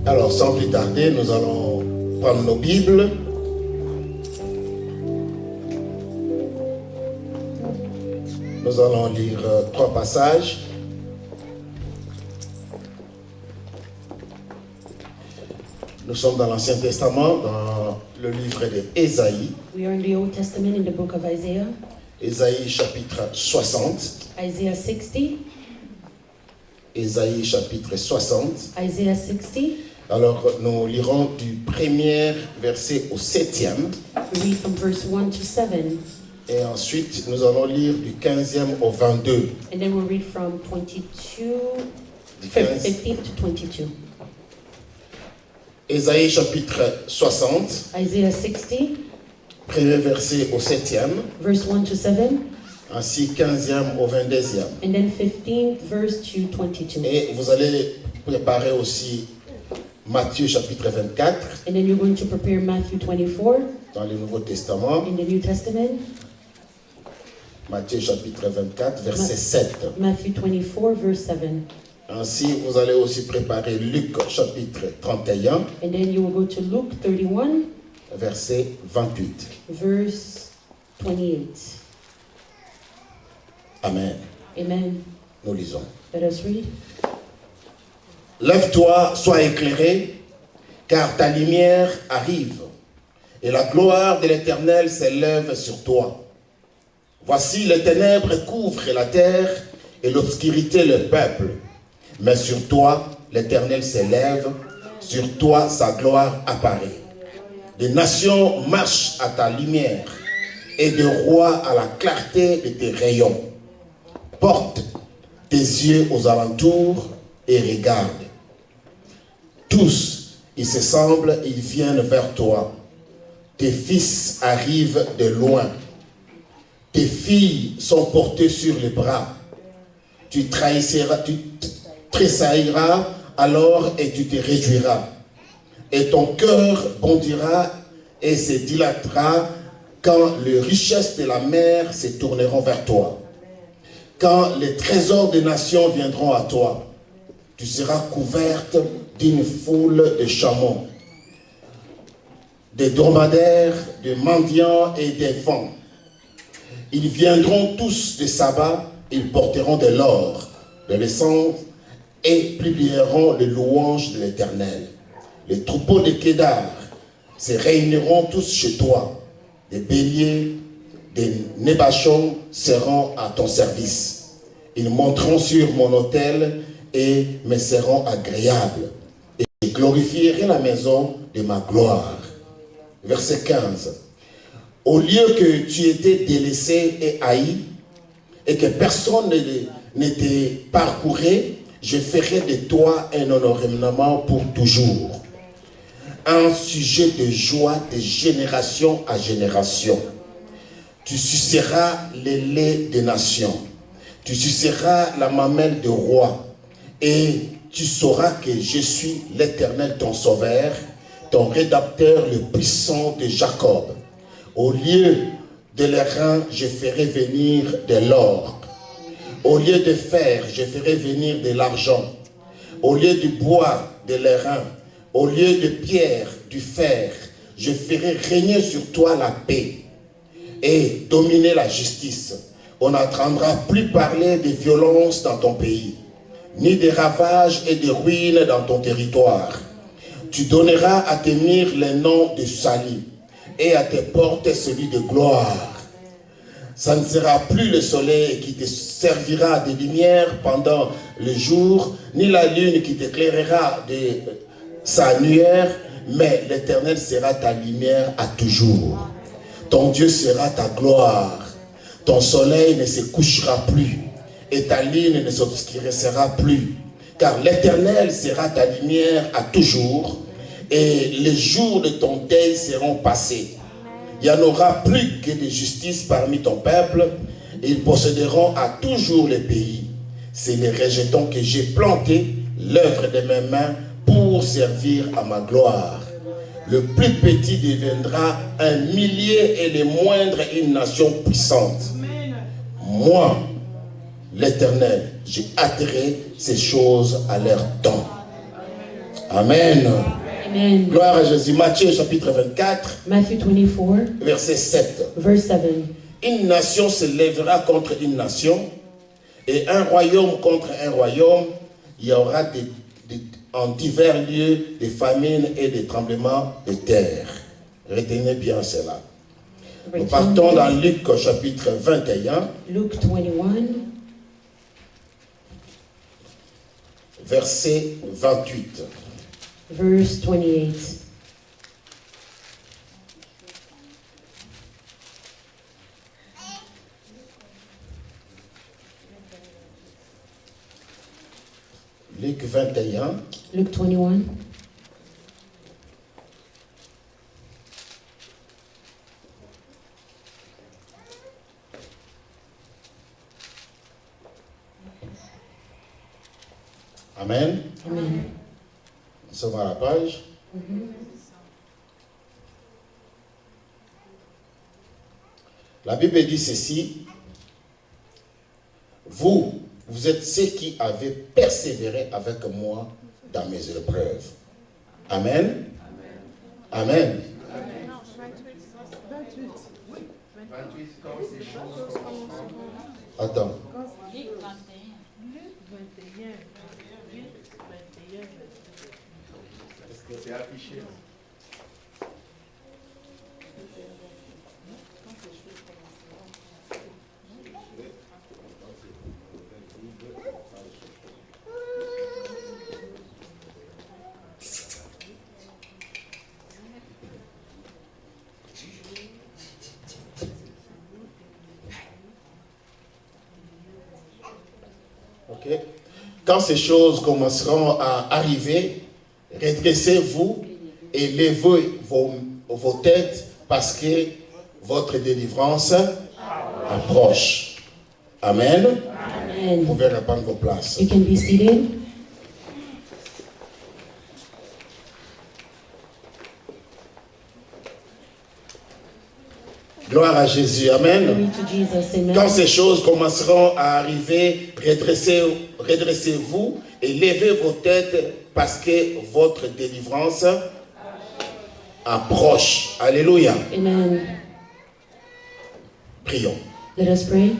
Alors, sans plus tarder, nous allons prendre nos Bibles. Nous allons lire 3 passages. Nous sommes dans l'Ancien Testament, dans le livre d'Ésaïe. We are in the Old Testament in the book of Isaiah. Ésaïe chapitre 60. Isaiah 60. Ésaïe chapitre 60. Isaiah 60. Alors, nous lirons du premier verset au 7e. We read from verse 1 to 7. Et ensuite, nous allons lire du 15e au 22. And then we'll read from 22, Du 15. 15 to 22. Ésaïe chapitre 60, Isaiah 60, premier verset au 7e, verse 1 to 7. ainsi 15e au 22e. And then 15th verse to 22. Et vous allez préparer aussi Matthieu chapitre 24 And then you're going to prepare Matthew 24 dans le Nouveau Testament. in the New Testament. Matthieu chapitre 24, verset 7. Matthew 24 verse 7. Ainsi, vous allez aussi préparer Luc chapitre 31, And then you will go to Luke 31 verset 28. verse 28. Amen. Amen. Nous lisons. Let us read. Lève-toi, sois éclairé, car ta lumière arrive, et la gloire de l'Éternel s'élève sur toi. Voici, les ténèbres couvrent la terre, et l'obscurité le peuple. Mais sur toi, l'Éternel s'élève, sur toi, sa gloire apparaît. Des nations marchent à ta lumière, et des rois à la clarté de tes rayons. Porte tes yeux aux alentours et regarde. Tous, ils se semblent, ils viennent vers toi. Tes fils arrivent de loin. Tes filles sont portées sur les bras. Tu tressailleras alors et tu te réjouiras. Et ton cœur bondira et se dilatera quand les richesses de la mer se tourneront vers toi. Quand les trésors des nations viendront à toi, tu seras couverte d'une foule de chameaux, des dromadaires, des mendiants et des vents. Ils viendront tous de Saba, ils porteront de l'or, de l'essence et publieront les louanges de l'Éternel. Les troupeaux de Kédar se réuniront tous chez toi. Des béliers, des nébachons seront à ton service. Ils monteront sur mon autel et me seront agréables. Et je glorifierai la maison de ma gloire. Verset 15. Au lieu que tu étais délaissé et haï, et que personne ne te parcourait, je ferai de toi un honorement pour toujours. Un sujet de joie de génération à génération. Tu suceras le lait des nations. Tu suceras la mamelle de roi. Et tu sauras que je suis l'Éternel ton sauveur, ton rédacteur le puissant de Jacob. Au lieu de l'airain, je ferai venir de l'or. Au lieu de fer, je ferai venir de l'argent. Au lieu du bois, de l'airain. Au lieu de pierre, du fer. Je ferai régner sur toi la paix et dominer la justice. On n'entendra plus parler de violence dans ton pays, ni de ravages et de ruines dans ton territoire. Tu donneras à tes murs le nom de salut et à tes portes celui de gloire. Ça ne sera plus le soleil qui te servira de lumière pendant le jour, ni la lune qui t'éclairera de sa lumière, mais l'Éternel sera ta lumière à toujours. Ton Dieu sera ta gloire. Ton soleil ne se couchera plus et ta lune ne s'obscurcira plus, car l'Éternel sera ta lumière à toujours et les jours de ton deuil seront passés. Il n'y en aura plus que de justice parmi ton peuple. Ils posséderont à toujours le pays. C'est les rejetons que j'ai plantés, l'œuvre de mes mains, pour servir à ma gloire. Le plus petit deviendra un millier et le moindre une nation puissante. Moi, l'Éternel, j'ai hâterai ces choses à leur temps. Amen. Amen. Gloire à Jésus. Matthieu chapitre 24, Matthew 24, verset 7. verse 7. Une nation se lèvera contre une nation et un royaume contre un royaume. Il y aura en divers lieux des famines et des tremblements de terre. Retenez bien cela. Nous partons dans Luc chapitre 21, Luke 21, verset 28. verse 28. Luc 21, Luke 21, Amen. Amen. Nous sommes à la page. La Bible dit ceci. Vous êtes ceux qui avez persévéré avec moi dans mes épreuves. Amen. Amen. Attends. Est-ce que c'est affiché? Ok. Quand ces choses commenceront à arriver, redressez-vous et levez vos têtes parce que votre délivrance approche. Amen. Vous Amen. pouvez reprendre vos places. You can be seated. Gloire à Jésus. Amen. Glory to Jesus. Amen. Quand ces choses commenceront à arriver, redressez-vous et levez vos têtes parce que votre délivrance approche. Alléluia. Amen. Prions. Let us pray.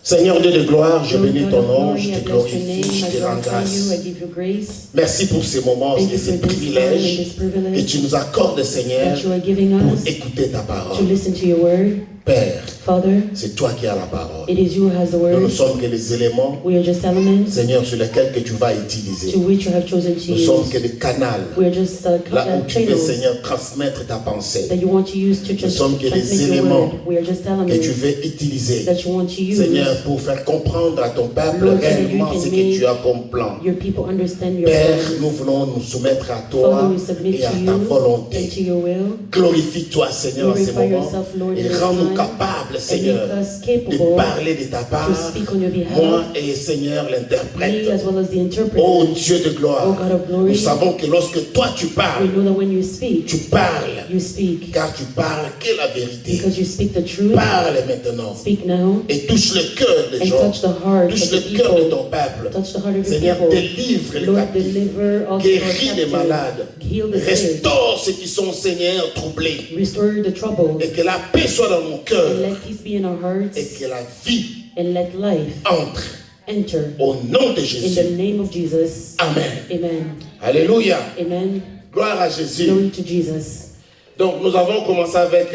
Seigneur Dieu de gloire, je Lord bénis God ton of nom, glory, je I te bless your glorifie, name, je I te rends glorify you, I grâce. give you grace. Merci pour ces moments Thank et you ces for this time and privilèges this que privilege tu nous accordes, Seigneur, that you are giving pour us écouter ta to parole. listen to your word. Père, Father, c'est toi qui as la parole. it is you who has the Nous ne word. sommes que les éléments, We are just elements Seigneur, sur lesquels que tu vas utiliser. to which you have chosen to Nous sommes use. que des canaux, We are just là où tu veux, channels Seigneur, transmettre ta pensée, that you want to use to Nous just sommes que des transmit your éléments word. We are just que tu elements veux utiliser, that you want to use, Seigneur, pour faire comprendre à ton peuple Lord, so that you réellement can ce que make tu as comme plan. your people understand your Père, plans. nous voulons nous soumettre à Father, toi we submit et à to ta you and volonté. to your will. Glorifie-toi, Seigneur, en ces Glorify moments yourself, Lord, in et this rends-nous time, capables, and Seigneur, make us de capable parler de ta part, to speak on your behalf. moi et Seigneur Me l'interprète. as well as the interpreter. Oh Dieu de gloire, Oh God of glory. nous savons que lorsque toi tu We parles, know that when you speak, tu parles, you speak car tu parles que la vérité. because you speak the truth. Parle maintenant Speak now et touche le cœur des and gens, touch the heart of touche the le cœur de people. ton peuple. Touch the heart of your Seigneur, people. délivre les Lord, captifs, deliver all the guéris les captives. malades, Heal the sick. restaure ceux qui sont, Seigneur, troublés, Restore the troubled. et que la paix soit dans mon And cœur, let peace be in our hearts. et que la vie And let life entre enter. au nom de In the Jésus. name of Jesus. Amen. Amen. Alléluia. Amen. Gloire à Jésus. Glory to Jesus. Donc nous avons commencé avec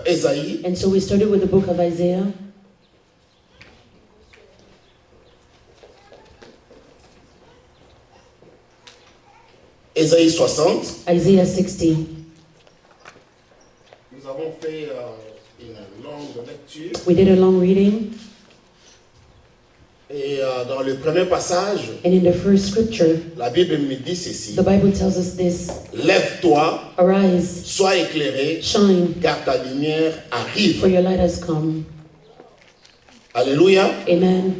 Ésaïe. And so we started with the book of Isaiah. Ésaïe 60. Isaiah 60. Nous avons fait une longue lecture. We did a long reading. Et dans le premier passage, And in the first scripture, la Bible me dit ceci. the Bible tells us this. Lève-toi, Arise, sois éclairé, shine, car ta lumière for arrive. your light has come. Alléluia. Amen.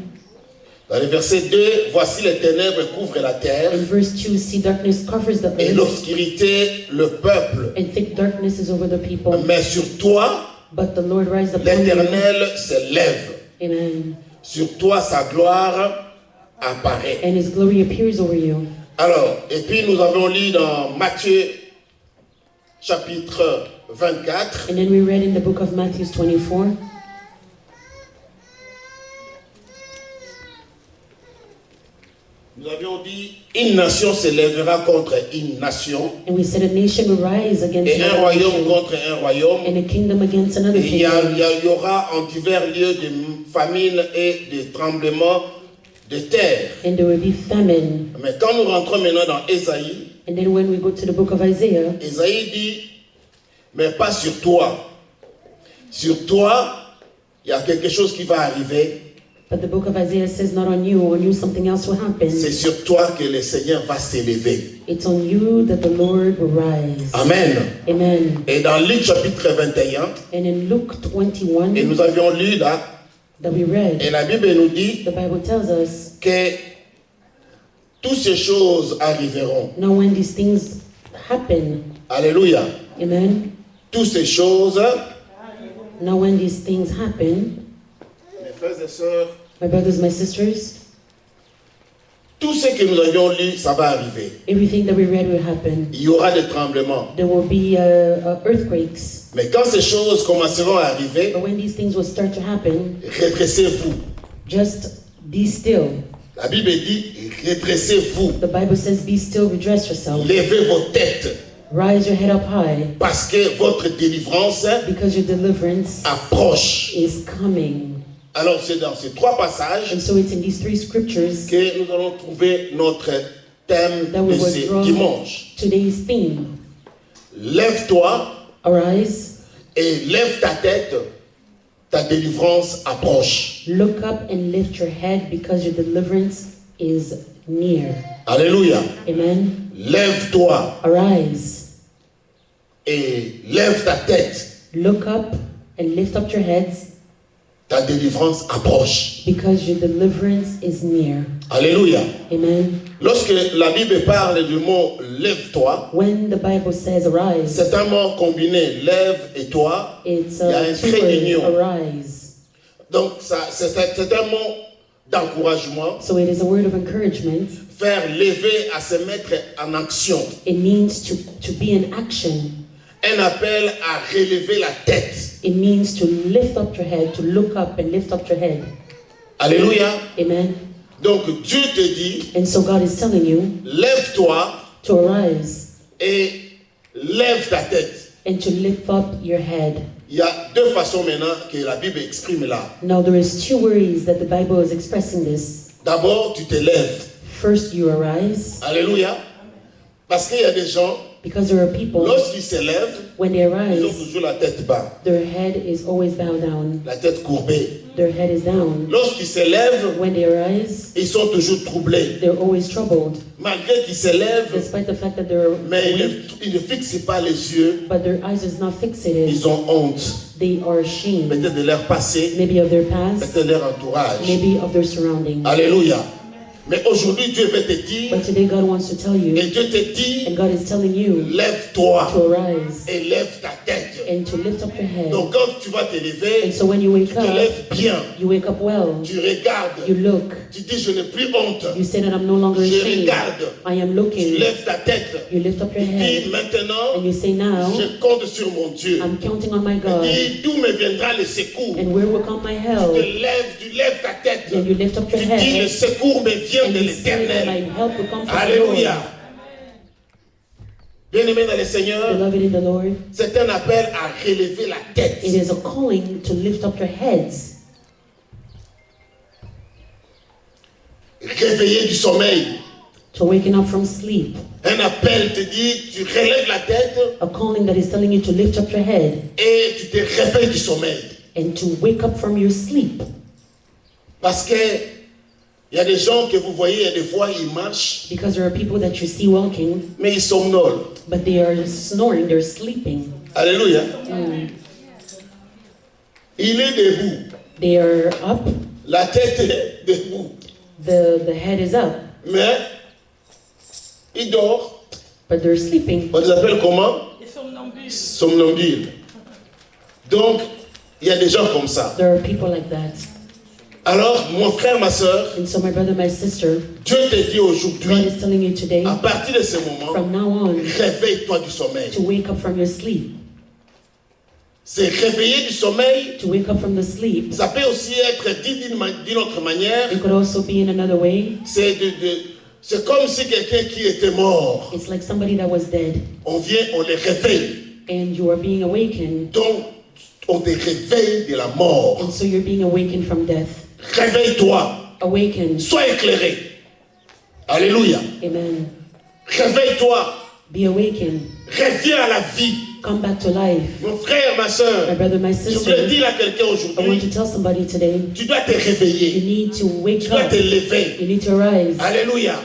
Dans le verset 2, voici les ténèbres couvrent la terre In verse 2, see darkness covers the et earth, l'obscurité le peuple. and thick darkness is over the people. Mais sur toi, But the Lord rises upon you. l'Éternel se lève. Amen. Sur toi, sa gloire apparaît. And his glory appears over you. Alors, et puis nous avons lu dans Matthieu chapitre 24. And then we read in the book of Matthew 24. Nous avions dit, une nation s'élèvera contre une nation, And we said a nation will rise against et un another royaume nation, contre un royaume. and a kingdom against Et another il y kingdom. aura en divers lieux des famines et des tremblements de terre. And there will be famine. Mais quand nous rentrons maintenant dans Ésaïe, And then when we go to the book of Isaiah, Ésaïe dit, mais pas sur toi. Sur toi, il y a quelque chose qui va arriver. but the book of Isaiah says not on you something else will happen. C'est sur toi que le Seigneur va s'élever. It's on you that the Lord will rise. Amen. Amen. Et dans Luc chapitre 21, And in Luke et 21 nous avions lu là, that we read, et la Bible nous dit the Bible tells us, que toutes ces choses arriveront. now when these things happen, Alléluia. amen, Toutes ces choses, now when these things happen, mes frères et sœurs, my brothers, my sisters, tout ce que nous avions lu, ça va arriver. everything that we read will happen. Il y aura des tremblements. There will be earthquakes. Mais quand ces choses commenceront à arriver, But when these things will start to happen, redressez-vous. just be still. La Bible dit, redressez-vous. The Bible says, be still, redress yourself. Levez vos têtes. Rise your head up high, Parce que votre délivrance because your deliverance approche. is coming. Alors c'est dans ces trois passages And so it's in these three scriptures que nous allons trouver notre thème that we de will ce draw dimanche. today's theme. Lève-toi Arise, et lève ta tête, ta délivrance approche. look up and lift your head because your deliverance is near. Alléluia. Amen. Lève-toi Arise, et lève ta tête, look up and lift up your heads ta délivrance approche. because your deliverance is near. Alléluia. Amen. Lorsque la Bible parle du mot lève-toi, When the Bible says arise, c'est un mot combiné, lève et toi. it's Il y a un a trait d'union. two-word, arise. Donc c'est un mot d'encouragement, So it is a word of encouragement. faire lever à se mettre en action. It means to be in action. Un appel à relever la tête. It means to lift up your head, to look up and lift up your head. Alléluia. Amen. Donc Dieu te dit, And so God is telling you lève-toi to arise et lève ta tête. and to lift up your head. Il y a deux façons maintenant que la Bible exprime là. Now there is two ways that the Bible is expressing this. D'abord, tu te lèves. First, you arise, Alléluia. Parce qu'il y a des gens, because there are people, lorsqu'ils se lèvent, when they ils ont arise, toujours la tête bas, their head is always bowed down. la tête courbée. Their head is down. Lorsqu'ils se lèvent, When they arise, ils sont toujours troublés. they're always troubled, Malgré qu'ils se lèvent, despite the fact that they're mais awake, ils ne fixent pas les yeux, but their eyes is not fixated. ils ont honte. They are ashamed, Peut-être de leur passé, maybe of their past, peut-être de leur entourage. maybe of their surroundings. Alléluia. Mais aujourd'hui, Dieu veut te dire, But today God wants to tell et you, Dieu te dit, and God is telling you lève-toi to arise et lève ta tête. and to lift up your head. Donc quand tu vas te lever, And so when you wake tu te up, lèves bien, you wake up well, tu regardes, you look, tu dis je n'ai plus honte, you say that I'm no longer je ashamed, regarde, I am tu looking, lèves ta tête, you lift up your tu head, dis maintenant, and you say now, je compte sur mon Dieu. I'm counting on my Tu God, dis d'où me viendra le secours. and where will come my help? Tu lèves ta tête, And you lift up your tu dis le head, secours me vient and de you say that l'Éternel. my help will come from the Alléluia. Lord. Bien-aimé dans le Seigneur, Beloved in the Lord, c'est un appel à relever la tête. it is a calling to lift up your heads, Réveiller du sommeil. to waking up from sleep. Un appel te dit, tu relèves la tête A calling that is telling you to lift up your head et tu te réveilles du sommeil. and to wake up from your sleep. Parce que il y a des gens que vous voyez, des fois ils marchent, Because there are people that you see walking, mais ils somnolent. but they are snoring, they're sleeping. Alléluia. Il est debout. They are up, La tête est debout. the head is up, Mais il dort. but they're sleeping. On les appelle comment? Somnambules. Donc, il y a des gens comme ça. There are people like that. Alors, mon frère, ma soeur, And so my brother, my sister, Dieu te dit God aujourd'hui, is telling you today, à partir de ce moment, from now on, réveille-toi du sommeil. to wake up from your sleep. C'est réveiller du sommeil. To wake up from the sleep. Ça peut aussi être dit d'une autre manière. It could also be in another way. C'est comme si quelqu'un qui était mort, It's like somebody that was dead, on vient, on les réveille. and you are being awakened, Donc, on te réveille de la mort. and so you're being awakened from death. Réveille-toi. Awakened. Sois éclairé. Alléluia. Amen. Réveille-toi. Be awakened. Reviens à la vie. Come back to life. Mon frère, ma soeur, My brother, my je voulais sister, dire à quelqu'un I want to aujourd'hui, tell somebody today, tu dois te you réveiller. need to Tu wake dois up. te lever. You need to rise. Alléluia.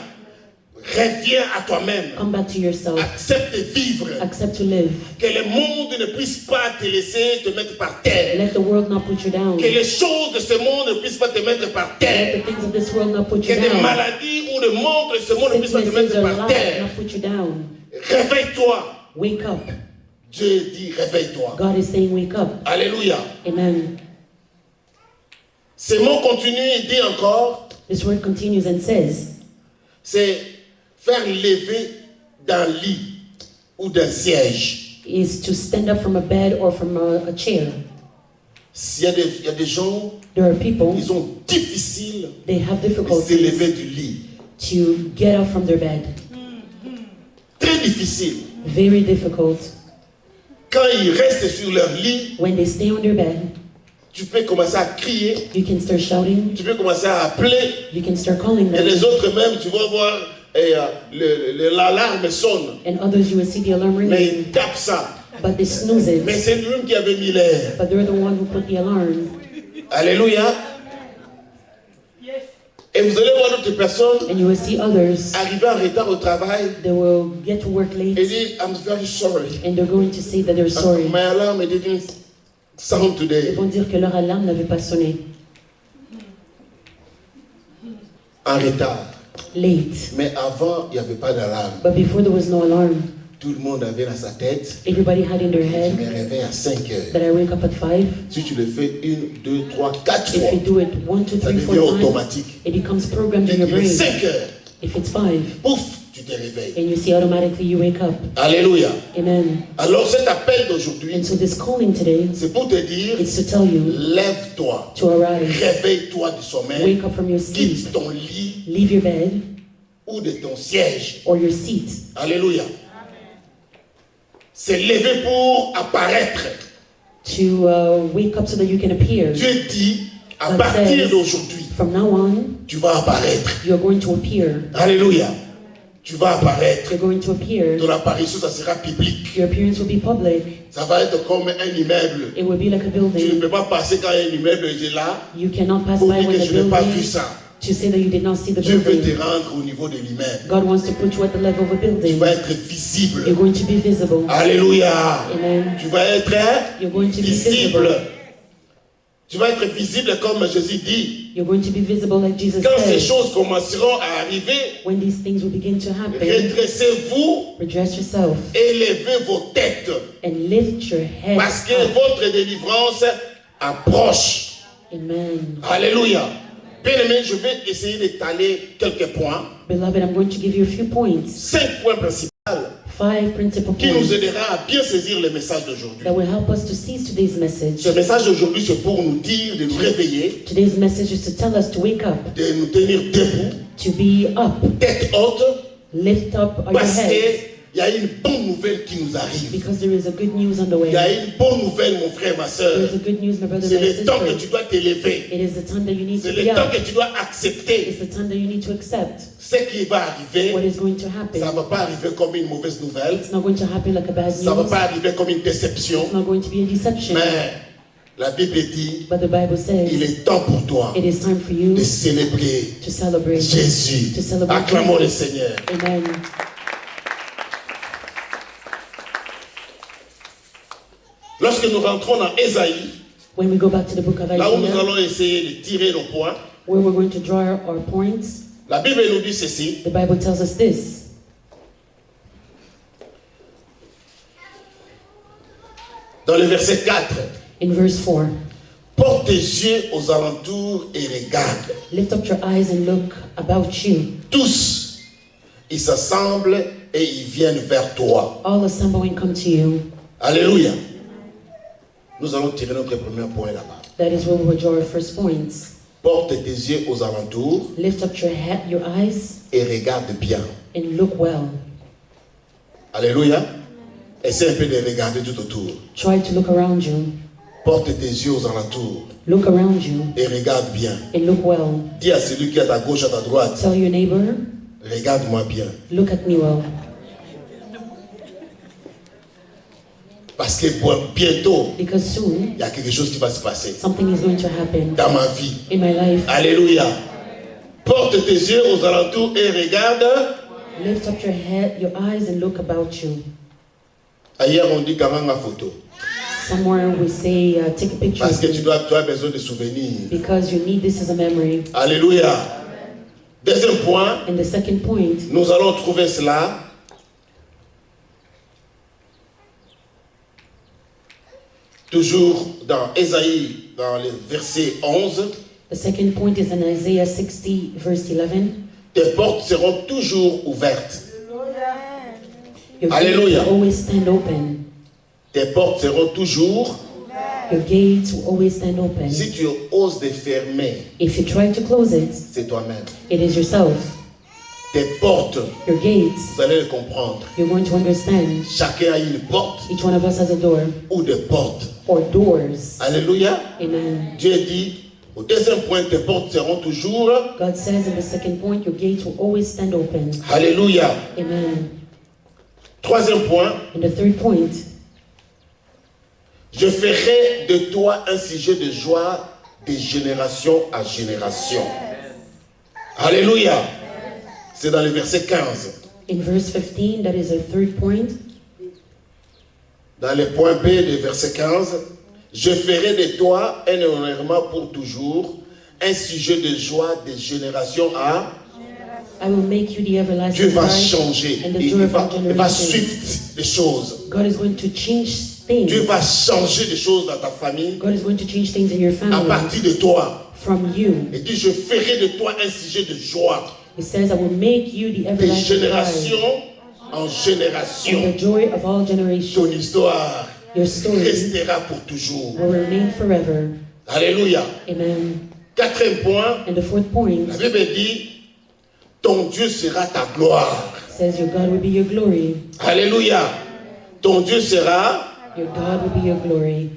Reviens à toi-même. Come back to yourself. Accepte de vivre. Accept to live. Que le monde ne puisse pas te laisser te mettre par terre. Let the world not put you down. Que les choses de ce monde ne puissent pas te mettre par Let terre. the things of this world not put Que you des down. maladies ou des manques de ce monde ne puissent pas te Sicknesses mettre or par lack terre. not put you down. Réveille-toi. Wake up. Dieu dit réveille-toi. God is saying wake up. Alléluia. Amen. Ces mots continuent et dit encore, This word continues and says, c'est faire lever d'un lit ou d'un siège. is to stand up from a bed or from a chair. Il y a des gens, There are people, ils ont difficile they have de difficulties s'élever du lit. to get up from their bed. Très difficile. Very difficult. Quand ils restent sur leur lit, When they stay on their bed, tu peux commencer à crier, you can start shouting, tu peux commencer à appeler, you can start calling et them, les autres même, tu vas voir, l'alarme sonne, and others you will see the alarm mais ringing, ils tapent ça. but they snooze Mais it. c'est lui qui avait mis l'air. But they're the one who put the alarm. Alléluia. Et vous allez voir d'autres personnes And you will see others, arriver en retard au travail they will get to work et late, dire, I'm very sorry. and they're going to say that they're sorry. My alarm didn't sound Ils today. vont dire que leur alarme n'avait pas sonné. En retard. Late. Mais avant, il n'y avait pas d'alarme. But before there was no alarm, Tout le monde avait dans sa tête, everybody had in their je head me réveille à 5 heures. that I wake up at 5. Si tu le fais 1, 2, 3, 4 If fois, you do it 1, 2, ça 3, devient 4 times, automatique. it becomes programmed in Il your est brain. 5 heures, If it's 5, pouf, tu te réveilles. and you see automatically you wake up. Alléluia. Amen. Alors cet appel d'aujourd'hui, And so this calling today, c'est pour te dire, it's to tell you lève-toi, to arise. réveille-toi du sommeil, Wake up from your sleep. quitte ton lit Leave your bed ou de ton siège. or your seat. Alléluia. C'est lever pour apparaître. To wake up so that you can appear. Dieu dit, à God partir says, d'aujourd'hui, from now on, tu vas apparaître. you're going to appear. Alléluia. Tu vas apparaître. You're going to appear. Ton apparition, ça sera public. Your appearance will be public. Ça va être comme un immeuble. It will be like a Tu ne building. peux pas passer quand un immeuble est là You cannot pass pour by dire when que the je n'ai pas vu building ça. to say that you did not see the Dieu veut building. te rendre au niveau de l'immeuble. God wants to put you at the level of a Tu building. vas être visible. You're going to be visible. Alléluia. Amen. Tu vas être You're going to be visible. visible. Tu vas être visible comme Jésus dit. You're going to be visible like Jesus Quand ces said. choses commenceront à arriver, When these things will begin to happen, redressez-vous, redress yourself élevez vos têtes. and lift your head Parce que up. votre délivrance approche. Amen. Alléluia. Bien-aimé, je vais essayer d'étaler quelques points. Beloved, I'm going to give you a few points. 5 points principaux 5 principal qui nous points aidera à bien saisir le message d'aujourd'hui. that will help us to seize today's message. Ce message d'aujourd'hui, c'est pour nous dire de nous réveiller, Today's message is to tell us to wake up, de nous tenir debout, to be up, tête haute, lift up your parce head, qu'il y a une bonne nouvelle qui nous arrive. because there is a good news on the way. Il y a une bonne nouvelle, mon frère, ma soeur. There is a good news, my brother, C'est my le temps que sister. tu dois t'élever. It is the time that you need C'est to le be temps up. que tu dois accepter It's the time that you need to accept ce qui va arriver. what is going to Ça happen. ne va pas arriver comme une mauvaise nouvelle. It's not going to happen like a bad Ça ne va news. pas arriver comme une déception. It's not going to be a deception. Mais la Bible dit, But the Bible il says est temps pour toi it is time for you de célébrer to celebrate. Jésus. To celebrate Acclamons le Jesus. Seigneur. Amen. Lorsque nous rentrons dans Ésaïe, When we go back to the book of là où nous Isaiah, allons essayer de tirer nos points, where we're going to draw our points, la Bible nous dit ceci. the Bible tells us this. Dans le verset 4, In verse 4, Porte tes yeux aux alentours et regarde. Lift up your eyes and look about you. Tous, ils s'assemblent et ils viennent vers toi. All assemble and come to you. Alléluia. Nous allons tirer notre premier point là-bas. That is where we will draw our first points. Porte tes yeux aux alentours Lift up your eyes et regarde bien. and look well. Alléluia. Essaie un peu de regarder tout autour. Try to look around you. Porte tes yeux aux alentours Look around you et regarde bien. and look well. Dis à celui qui est à ta gauche, à ta droite, Tell your neighbor, regarde-moi bien. look at me well. Parce que bientôt, Because soon, il y a quelque chose qui va se passer something is going to happen dans ma vie. in my life. Alléluia. Porte tes yeux aux alentours et regarde. Lift up your eyes and look about you. Ailleurs, on dit Kamanga photo. Somewhere we say, take a picture Parce que of tu me, as besoin de souvenirs. because you need this as a memory. Alléluia. Deuxième point, And the second point, nous allons trouver cela toujours dans Ésaïe, dans le verset 11. the second point is in Isaiah 60, verse 11. Tes portes seront toujours ouvertes. Your gates Hallelujah. will always stand open. Tes portes seront toujours. Your gates will always stand open. Si tu oses de fermer, If you try to close it, c'est toi-même. it is yourself. Tes portes, Your gates, vous allez le comprendre. you're going to understand. Chacun a une porte Each one of us has a door ou des portes. or doors. Alléluia. Amen. Dieu dit, au deuxième point, tes portes seront toujours. God says in the second point, your gates will always stand open. Alléluia. Amen. Troisième point, And the third point, je ferai de toi un sujet de joie de génération à génération. Alléluia. C'est dans le verset 15. in verse 15, that is our third point. Dans le point B du verset 15, je ferai de toi un honorement pour toujours, un sujet de joie de génération à. I will make you the Dieu everlasting va light changer. and the Il joy of va, all il va generations. shift les choses. God is going to change things. Dieu va changer des choses dans ta famille God is going to change things in your à family partir de toi. from you. Et dit, je ferai de toi un sujet de joie He says, I will make you the de everlasting génération light en and génération. the joy of all Ton generations. histoire Your story restera pour toujours. will remain forever. Alléluia. Amen. Quatrième point, And the fourth point la Bible dit, ton Dieu sera ta gloire. says, your God will be your glory. Alléluia. Ton Dieu sera, Your God will be your glory.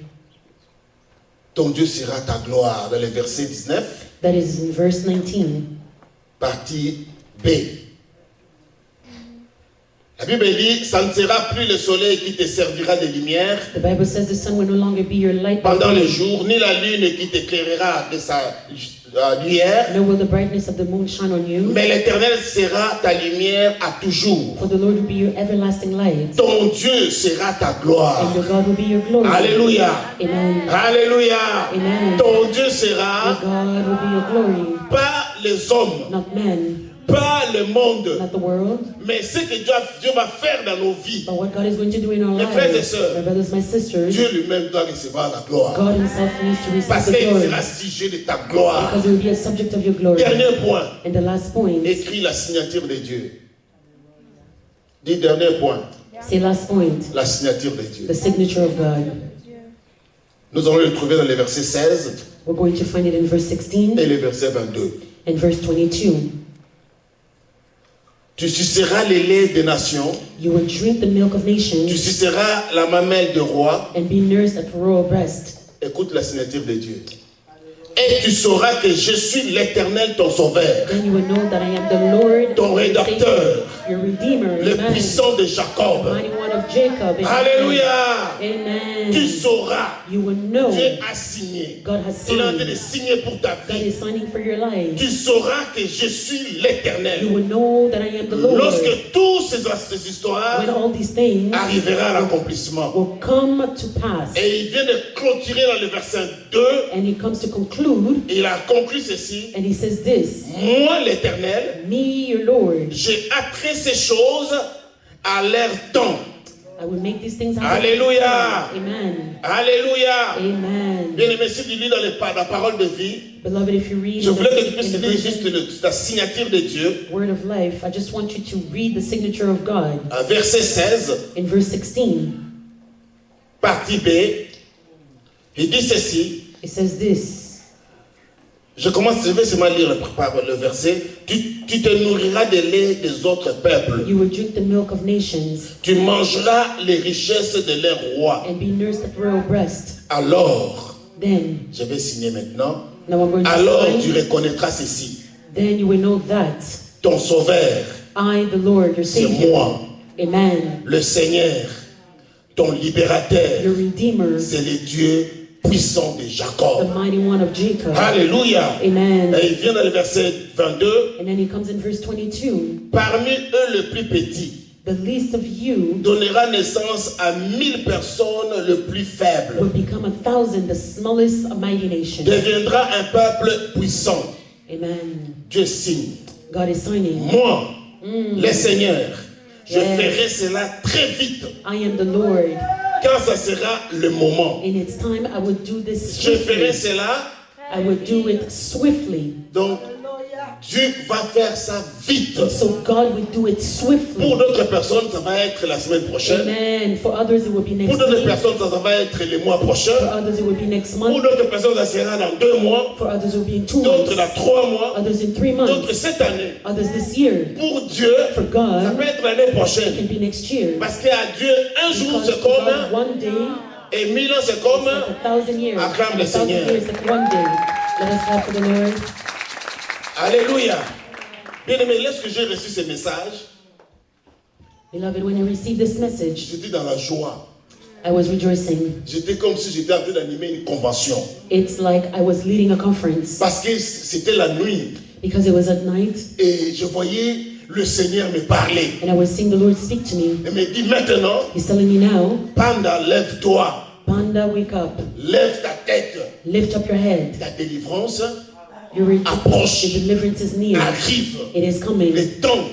ton Dieu sera ta gloire. Dans le verset 19, That is in verse 19. partie B. La Bible dit, ça ne sera plus le soleil qui te servira de lumière The Bible says the sun will no longer be your light by pendant le day, jour, ni la lune qui t'éclairera de sa lumière, nor will the brightness of the moon shine on you. mais l'Éternel sera ta lumière à toujours. For the Lord will be your everlasting light, Ton Dieu sera ta gloire. and your God will be your glory. Alléluia. Amen. Alléluia. Amen. Ton Dieu Your sera God will be your glory, pas les hommes, not men, pas le monde, not the world, mais ce que Dieu va faire dans nos vies. but what God is going to do in our Mes frères et lives. sœurs, My brothers, my sisters, Dieu lui-même doit recevoir la gloire. God himself needs to receive Parce the qu'il glory, sera sujet de ta gloire. because he will be a subject of your glory. Dernier point, And the last point, écris la signature de Dieu. Dis dernier point, say last point, la signature de Dieu. the signature of God. Nous allons le trouver dans les versets 16 We're going to find it in verse 16 et le verset 22. and verse 22. Tu suceras les laits des nations, You will drink the milk of tu nations suceras la mamelle de roi. and be nursed at the royal breast. Écoute la signature de Dieu. Et tu sauras que je suis l'Éternel, ton sauveur, Then you will know that I am the Lord, ton your rédacteur, Savior, your Redeemer, le Amen. puissant de The Jacob. mighty one of Jacob. Amen. Alléluia. Amen. Tu sauras. You will know Dieu a signé. God has Il est en train de signed. signer pour ta God vie. is signing for your life. Tu sauras que je suis You l'Éternel. will know that I am the Lord. Lorsque toutes ces histoires When all these things arriveront à l'accomplissement. will come to pass. Et il vient de clôturer dans le verset 2. And he comes to conclude, Et il a conclu ceci. and he says this, Moi, l'Éternel, me, your Lord, j'ai appris ces choses à leur temps. I will make these things happen. Alléluia. Amen. Alléluia. Amen. Bien-aimé, si tu lis dans la parole de vie, Beloved, if you read je voulais que tu in puisses the lire version, juste la signature de Dieu. Word of Life, I just want you to read the signature of God Verset 16, in verse 16. partie B. Il dit ceci. It says this. Je vais seulement lire le verset. Tu te nourriras de lait des autres peuples. You will drink the milk of nations Tu mangeras les richesses de leurs rois. and be nursed at royal breast. Alors, Then, je vais signer maintenant. now I'm going to Alors sign. tu reconnaîtras ceci. Then you will know that Ton sauveur, I, the Lord, your c'est Savior, moi. Amen, Le Seigneur, ton libérateur, your Redeemer, c'est le Dieu puissant de the Jacob. mighty one of Jacob. Alléluia. Amen. Et il vient dans le verset 22. And then he comes in verse 22. Parmi eux, le plus petit The least of you donnera naissance à 1000 personnes le plus faible. will become 1,000, the smallest of mighty nation. Deviendra un peuple puissant. Amen. Dieu signe. God is signing. Moi, le Seigneur, je Yes. ferai cela très vite. I am the Lord. Quand ça sera le moment. In its time, I will do this Je ferai swiftly. cela. I will do it swiftly. Donc, Dieu va faire ça vite. And so God will do it swiftly. Pour d'autres personnes, ça va être la semaine prochaine. Amen. For others, it will be Pour next d'autres week. personnes, ça va être le mois For prochain. others, it will be next Pour month. d'autres personnes, ça sera dans 2 mois. For others, it will be in 2 D'autres dans months. 3 mois. Others in 3 D'autres months. cette année. Others this year. Pour Dieu, For ça God, peut être l'année it prochaine. can be next year. Parce qu'à Dieu, un jour Because c'est to comme, God, one day et 1000 ans c'est is comme. like 1,000 years. Acclame And le 1,000 Seigneur. years like one day. Let us clap for the Lord. Alléluia. Bien aimé, lorsque j'ai reçu ce message, Beloved, when I received this message, j'étais dans la joie. I was rejoicing. J'étais comme si j'étais en train d'animer une convention. It's like I was leading a conference Parce que c'était la nuit. because it was at night Et je voyais le Seigneur me parler. and I was seeing the Lord speak to me. Il me dit maintenant, He's telling me now, Panda, lève-toi. Panda, wake up. Lève ta tête. Lift up your head. Ta délivrance Your approche. the deliverance is near. Arrive. It is coming. Le temps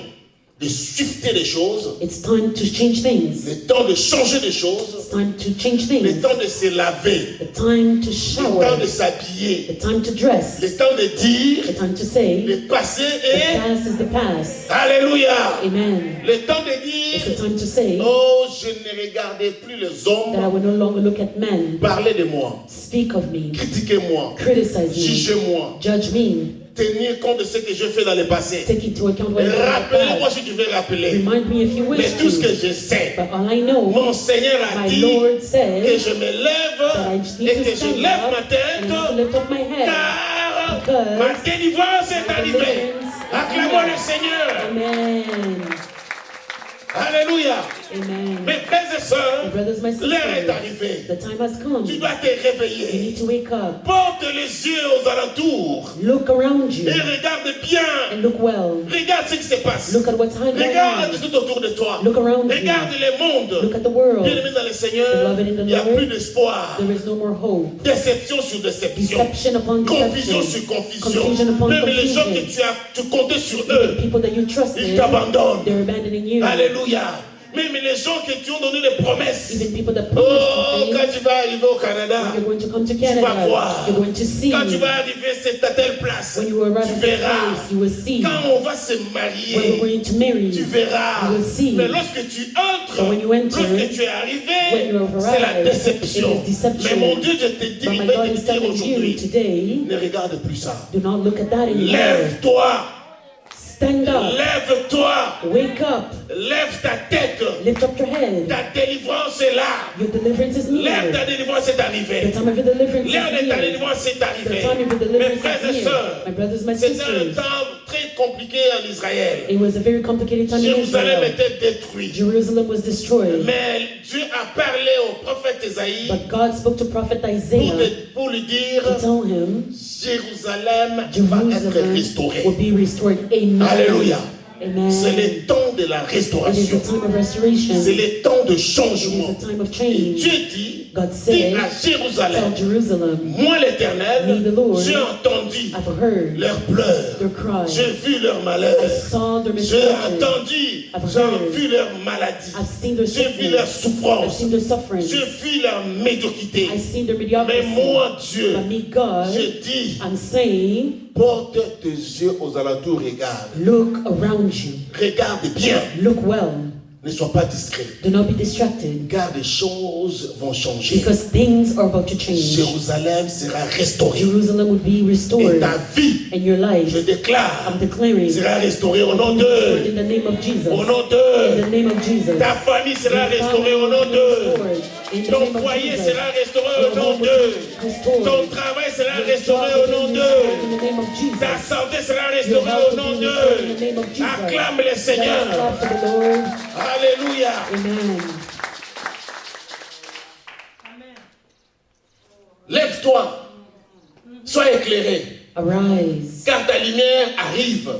de shifter les choses. It's time to change things. Le temps de changer les choses. It's time to change Le things. temps de se laver. The time to Le temps shower. de s'habiller. The time to dress. Le temps de dire, The time to say, le passé the est. past is the past. Alléluia. Amen. Le temps de It's the dire, time to say oh, je ne regardais plus les that I hommes will no longer look at men, parler de moi, speak of me, critiquez-moi, criticize me, jugez-moi, judge me, tenir compte de ce que je fais dans le passé. take into account what I did in Rappelez-moi the si tu veux past. rappeler. Remind me if you Mais wish tout ce que to. je sais, But all I know, mon Seigneur a my dit Lord que said je me lève that I et need to que je stand lève up ma and I need to tête, lift up my head. car Because ma délivrance est my arrivée. deliverance is Acclamons near. le Seigneur. Amen. Alléluia. Amen. Mes frères et My sœurs, brothers, my l'heure est sisters, arrivée. the time has come. Tu You dois te réveiller. need to wake up. Porte les yeux aux alentours Look around you et regarde bien. and look well. Regarde ce qui se passe. Look at what's going Regarde on. tout autour de toi. Look around you. Regarde le monde. Look at the world. Bien-aimé dans le Seigneur, Beloved in the il n'y a Lord, plus d'espoir. There is no more hope. Déception sur déception. Deception upon Confusion deception. sur confusion. Confusion upon Même les gens que confusion. tu comptais sur The eux, people that you ils trusted, t'abandonnent. they're abandoning you. Alléluia. Même les gens qui t'ont donné des promesses. Even people that Oh, promised you quand things, tu vas arriver au Canada, when you're going to come to vas Canada, voir. you're going to see. quand tu vas arriver à telle place, When you arrive tu at this verras. place, you will see. Quand on va se When we're marier, going to marry, tu verras. you will see. Mais lorsque tu entres, But when you enter, lorsque tu es when arrivé, you arrive, c'est la it déception. is deception. Mais mon Dieu, je te dis, But il my va God te is dire telling you aujourd'hui, today, ne regarde plus ça. do not look at that anymore. Lève-toi, Stand up, lève-toi, wake up, lève ta tête. lift up your head. Ta délivrance est là. Your deliverance is L'heure de near. ta délivrance est The arrivée. time of your deliverance L'heure de is ta near. délivrance est The arrivée. time of your Mes deliverance frères et is near. sœurs, My brothers, my c'était un sisters, temps très compliqué en Israël. it was a very complicated time in Jérusalem Israel. était détruite. Jerusalem was destroyed. Mais Dieu a parlé au prophète Isaïe But God spoke to prophet Isaiah pour lui dire, to tell him Jérusalem va être Jerusalem restaurée. will be restored. Amen. Alléluia. Amen. C'est le temps de la It is restauration. a time of restoration. C'est le temps de It changement. is a time of Et change. Dieu dit, God Dis said, à Jérusalem, tell Jerusalem, moi l'Éternel, me the Lord, j'ai entendu I've heard leurs pleurs, their cry. j'ai vu leur malheur, I saw their j'ai misfortune. entendu, I've j'ai heard. vu leur maladie, I've seen their j'ai vu leur sickness. I've souffrance, seen their suffering. j'ai vu leur médiocrité. I've seen their Mais mediocrity. moi, Dieu, But me, God, je dis, I'm saying, porte tes yeux aux alentours, regarde. look around you. Regarde bien, Look well. ne sois pas distrait. Do not be distracted. Car les choses vont changer. Because things are about to change. Jérusalem sera restaurée. Jerusalem would be Et restored. ta vie, And your life, je déclare, I'm declaring, sera restaurée au nom restored de. in the name of Jesus. Au nom In de. the name of Jesus. Ta famille sera Your restaurée au family nom will be de. restored in the Ton name of foyer Jesus. sera restauré au Your nom home will de. be restored. Ton travail sera Your restauré job au will nom be de. restored in the name of Jesus. Ta santé sera Your restaurée health au will nom be restored in the de. name of Jesus. Acclame le Let us Seigneur. clap for the Lord. Alléluia. Amen. Lève-toi. Sois éclairé. Arise. Car ta lumière arrive.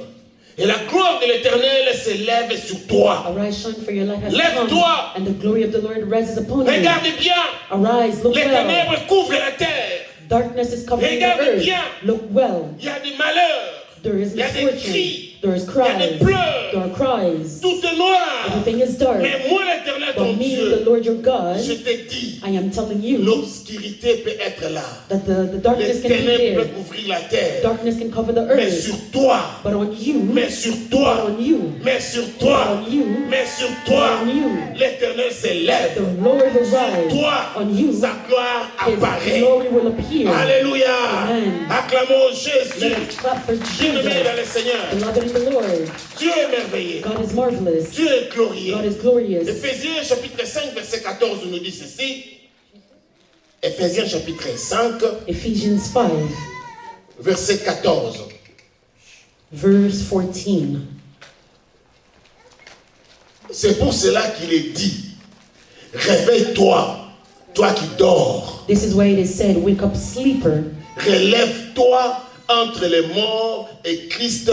Et la gloire de l'Éternel s'élève sur toi. Arise, shine, for your light has Lève-toi. come, and the glory of the Lord rises upon you. Regarde bien. Arise, look Les well. ténèbres couvrent la terre. Darkness is covering the Regarde earth. bien. Look well. Il y a des malheurs. There is Il y a des misfortune. cris. There is Il y a des cries. pleurs. There are cries. Tout est noir. Everything is dark. Mais moi, l'Éternel, ton But me, Dieu, the Lord your God, je te dis, I am telling you l'obscurité peut être là. that the Les darkness can be ténèbres there. peuvent couvrir la terre. Darkness can cover the Mais earth. sur toi, But on you, mais sur but toi, on you, mais sur toi, on you, mais sur toi, on you, l'Éternel s'élève. the Lord will Sur rise. toi, On you, sa gloire His apparaît. glory will appear. Alléluia. Amen. Acclamons Let Jésus. us clap for Bien-aimé dans Jesus. le Seigneur. Beloved in the Lord, Dieu est merveilleux. God is marvelous. Dieu est glorieux. God is glorious. Éphésiens chapitre 5, verset 14 nous dit ceci. Éphésiens chapitre 5, Ephesians 5, verset 14. verse 14. C'est pour cela qu'il est dit, réveille-toi, toi qui dors. This is why it is said, wake up, sleeper. Relève-toi entre les morts et Christ.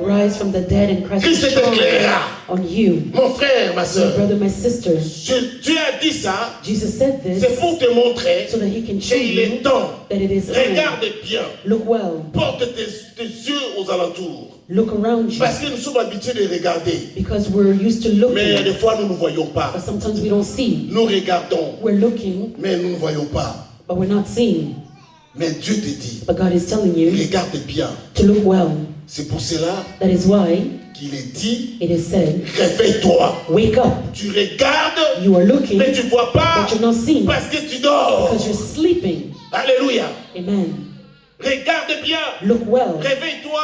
Rise from the dead and Christ Christ will shine t'éclairera. on you. Mon frère, ma My soeur, brother, my sister, Dieu a dit ça, Jesus said this c'est pour te montrer so that he can show qu'il you est temps. that it is time. Regarde bien, Look well. porte tes yeux aux alentours. Look around you. Parce que nous sommes habitués de regarder. Because we're used to Mais looking, des fois, nous ne voyons pas. but sometimes we don't see. Nous regardons, We're looking, mais nous ne voyons pas. but we're not seeing. Mais Dieu te dit, But God is telling you regarde bien. to look well. C'est pour cela That is why qu'il est dit, it is said, réveille-toi. wake up. Tu regardes, You are looking, mais tu ne vois pas but you're not seeing parce que tu dors. because you're sleeping. Alléluia. Amen. Regarde bien. Look well. Réveille-toi.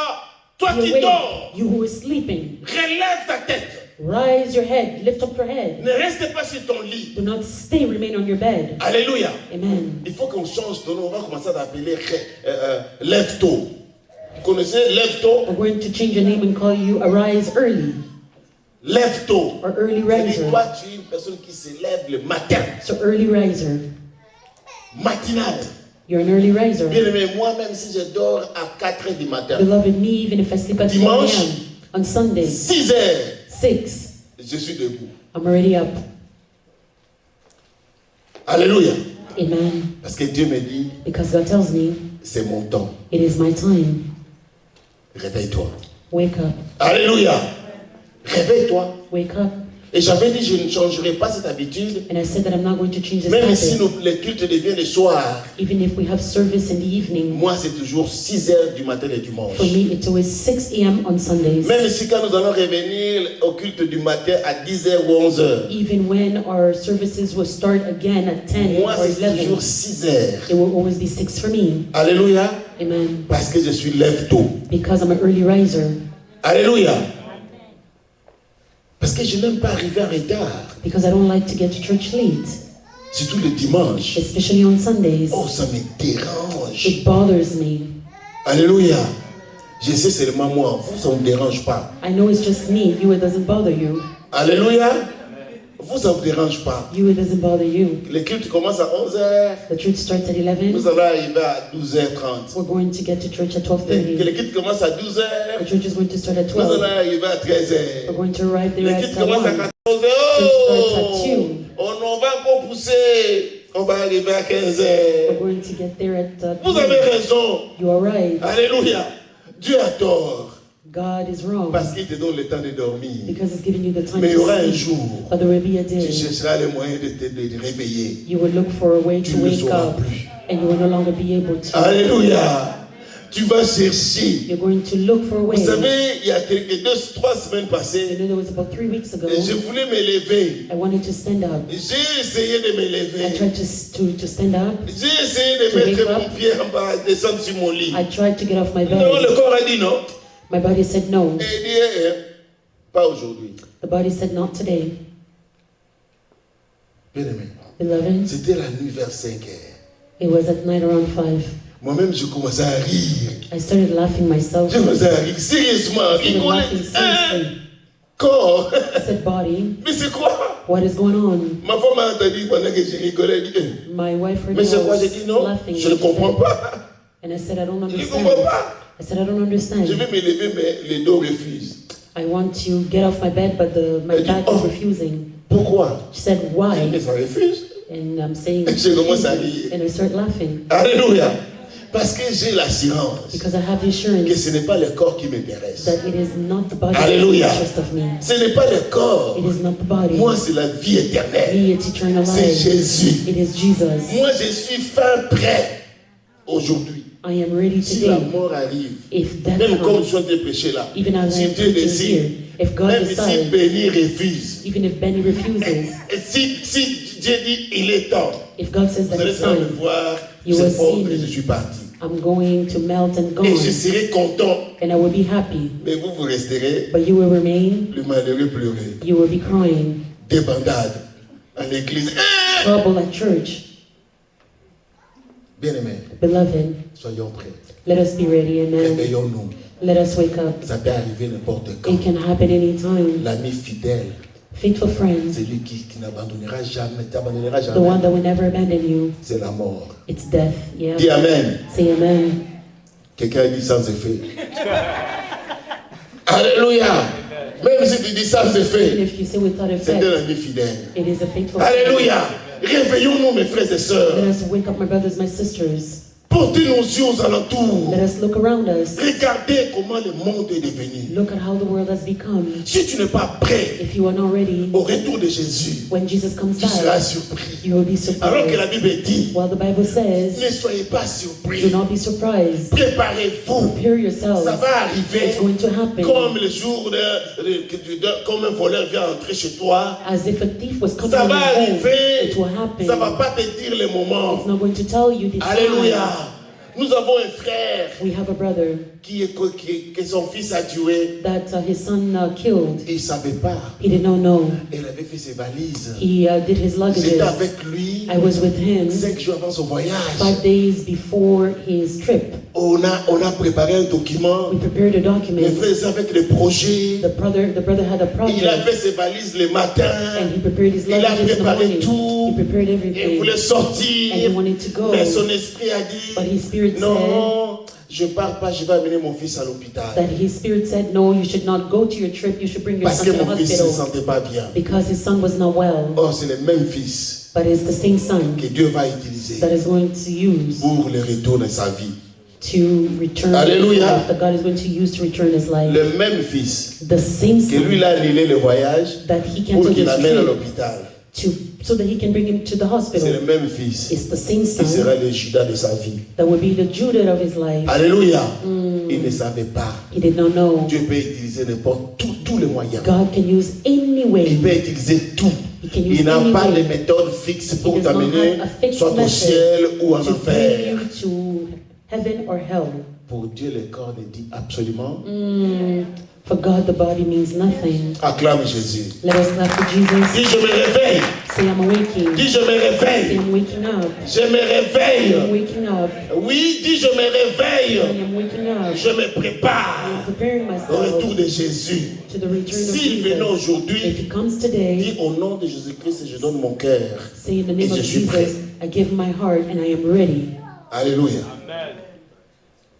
Toi You qui awake, dors. you who is sleeping. Relève ta tête. Rise your head, lift up your head. Ne reste pas sur ton lit. Do not stay, remain on your bed. Alléluia. Amen. Il faut qu'on change de nom. On va commencer à t'appeler lève-tôt. Vous connaissez lève-tôt? We're going to change your name and call you Arise Early Lève-tôt. or Early C'est-à-dire, Riser. toi, tu es une personne qui se lève le matin. So Early Riser. Matinal. You're an early riser. Bien aimé, moi-même, si je dors à 4 heures du matin, Beloved, me, even if I sleep at 4 Dimanche. a.m. on Sunday, 6 heures, 6, je suis debout. I'm already up. Alléluia. Amen. Parce que Dieu me dit, Because God tells me c'est mon temps. it is my time. Réveille-toi. Wake up. Alléluia. Réveille-toi. Wake up. Et j'avais dit, je ne changerai pas cette habitude. And I said that I'm not going to change this Même si habit. le culte devient le soir, Even if we have service in the evening, moi c'est toujours 6 heures du matin le dimanche. for me it's always 6 a.m. on Sundays. Même si quand nous allons revenir au culte du matin à 10h ou 11h, Even when our services will start again at 10 moi or c'est 11, toujours 6 heures. it will always be 6 for me. Alléluia. Amen. Parce que je suis lève-tôt. Because I'm an early riser. Alléluia. Parce que je n'aime pas arriver en retard. Because I don't like to get to church late, Surtout le dimanche. especially on Sundays. Oh, ça me dérange. It bothers me. Alléluia. Je sais seulement moi. Vous, ça ne me dérange pas. I know it's just me. You, it doesn't bother you. Alléluia. Vous, ça ne vous dérange pas. You, it doesn't bother you. Le culte commence à 11h. The church starts at 11. Nous allons arriver à 12h30. We're going to get to church at Que 12:30. le culte commence à The 12h. church is going to start at Nous allons 12. arriver à We're 13h. going to arrive Le there culte at commence à 1. 14h. Church starts at Oh, 2. on va encore pousser. On va arriver à 15 We're heures. going to get there at Vous avez raison. You are right. Alléluia. Dieu a tort. God is wrong Parce qu'il te donne le temps de dormir. because He's giving you the time Mais il y aura to un sleep. jour, But there will be a tu day chercheras les moyens de te réveiller. you will look for a way Tu to ne wake sauras up plus. and you will no longer be able to. Alléluia. Tu vas chercher. You're going to look for a way. Vous savez, il y a quelques 2-3 semaines You passées, know, there was about 3 weeks ago, je voulais me lever. I wanted to stand up. J'ai essayé de me I lever. tried to stand up. J'ai essayé de To wake mettre up. mon pied en bas, descendre sur mon lit. I tried to get off my Non, bed. le corps a dit non. My body said no. Et il dit, pas aujourd'hui. The body said not today. Bien aimé. Beloved, C'était la nuit vers 5 heures. it was at night around 5. Moi-même, je commençais à rire. I started laughing myself. Je commençais à rire. Sérieusement, I started rigoler. laughing seriously. Corps. I said, body, Mais c'est quoi? what is going on? Ma femme m'a entendu pendant que je rigolais. Elle dit, My wife heard me. mais c'est I quoi? J'ai was dit non. laughing. Je ne comprends pas. And I said, I don't Je ne understand. comprends pas. I said, I don't Je understand. vais me lever, mais les dos refusent. I want to get off my bed, but my Elle dit, back oh. is refusing. Pourquoi? She said, why? Mais ça refuse. And I'm saying, Je commence à rire. and I start laughing Alléluia. Parce que j'ai l'assurance because I have the que assurance ce n'est pas le corps qui m'intéresse. that it is not the body that's Alléluia. the interest of me. Ce n'est pas le corps. It is not the body. Moi, c'est la vie éternelle. Me, it's eternal C'est life. Jésus. It is Jesus. Moi, je suis fin prêt aujourd'hui. I am ready Si la today. mort arrive, If death même comme comes, je suis de prêcher là, even as I si am Dieu preaching décide, here, if God même si decides, Béni refuse, even if Benny refuses, et si Dieu dit il est temps, if God says vous that allez it's faire me time, voir, You c'est will fort see que me. je suis parti. I'm going to melt and Et je gone, serai content, and I will be happy. mais vous resterez But you will remain, le malheureux pleurer. you will be crying. Débandade à l'église. Trouble at church. Bien-aimés, Beloved, soyons prêts. let us be ready, amen. Réveillons-nous. Let us wake up. Ça peut arriver n'importe quand. It can happen anytime. L'ami fidèle, Faithful friends, c'est lui qui n'abandonnera jamais, t'abandonnera the one jamais. that will never abandon you, C'est la mort. it's death. Yeah. Dis Amen. Say amen. Quelqu'un dit sans effet. Alléluia. Même si tu dis sans Even effet, if you say without c'est un effect, ami fidèle. it is a faithful friend. Alléluia. Réveillons-nous, mes frères et sœurs. Let us wake up, my brothers, my sisters. Portez nos yeux aux alentours. Let us look around us. Regardez comment le monde est devenu. Look at how the world has become. Si tu n'es pas prêt If you are not ready, au retour de Jésus, when Jesus comes tu seras back, surpris. you will be Alors que la surprised. Bible dit, While the Bible ne says, soyez pas do surpris. not be surprised. Préparez-vous. Prepare yourselves. Ça va arriver It's going to happen. comme le jour comme un voleur vient entrer chez toi. As if a thief was coming Ça in va your home. arriver. It will happen. Ça ne va pas te dire les moments. It's not going to tell you the time. Alléluia. Nous avons un frère We have a brother que son fils a tué. that his son killed. Et il ne savait pas. He did not know. Il avait fait ses valises. He did his J'étais luggages. avec lui I was with him 5 jours avant son voyage. 5 days before his trip. On a préparé un document. We prepared a Les document. frères avec les projets. The brother had a Il a project, fait ses valises le matin. and he prepared his Il a luggages in the préparé morning. tout. He prepared Il everything, voulait and he sortir. wanted to go. Mais son esprit a dit, But his spirit said non, je ne pars pas, je vais amener mon fils à l'hôpital. that his spirit said, no, you should not go to your trip. You should bring your Parce son que to the mon fils ne se hospital sentait pas bien. because his son was not well. Or, c'est le même fils But it's the same son que Dieu va utiliser that is going to use pour le retour de sa vie. to return Alléluia. his life, that God is going to use to return his life. Le même fils The same que lui, son il a annulé le voyage that he pour canceled qu'il his l'amène à trip l'hôpital. so that he can bring him to the C'est le hospital. même fils It's the same qui son sera le Judas de sa vie. that will be the Judah of his life. Alléluia. Il ne savait pas. He did not know. Dieu peut utiliser n'importe tous les moyens. God can use any Il way. peut utiliser tout. He can use Il n'a any pas de way méthode fixe pour He does not t'amener have a fixed soit au method ciel ou en to bring enfer. you to heaven or hell. Pour Dieu, le corps ne dit absolument. For God, the body means nothing. Acclame Jésus. Let us clap for Jesus. Dis je me réveille. Say, I'm awaking. Dis je me Say, réveille. I'm waking up. Je me I'm réveille. waking up. Oui, dis je me Say, réveille. I'm waking up. Je me I'm prépare preparing au retour myself de Jésus. to the return of S'il venait Jesus. If aujourd'hui, he comes today, dis au nom de Jésus-Christ, je donne mon cœur. say in the Et name je of suis prêt. Jesus, I give my heart and I am ready. Alléluia.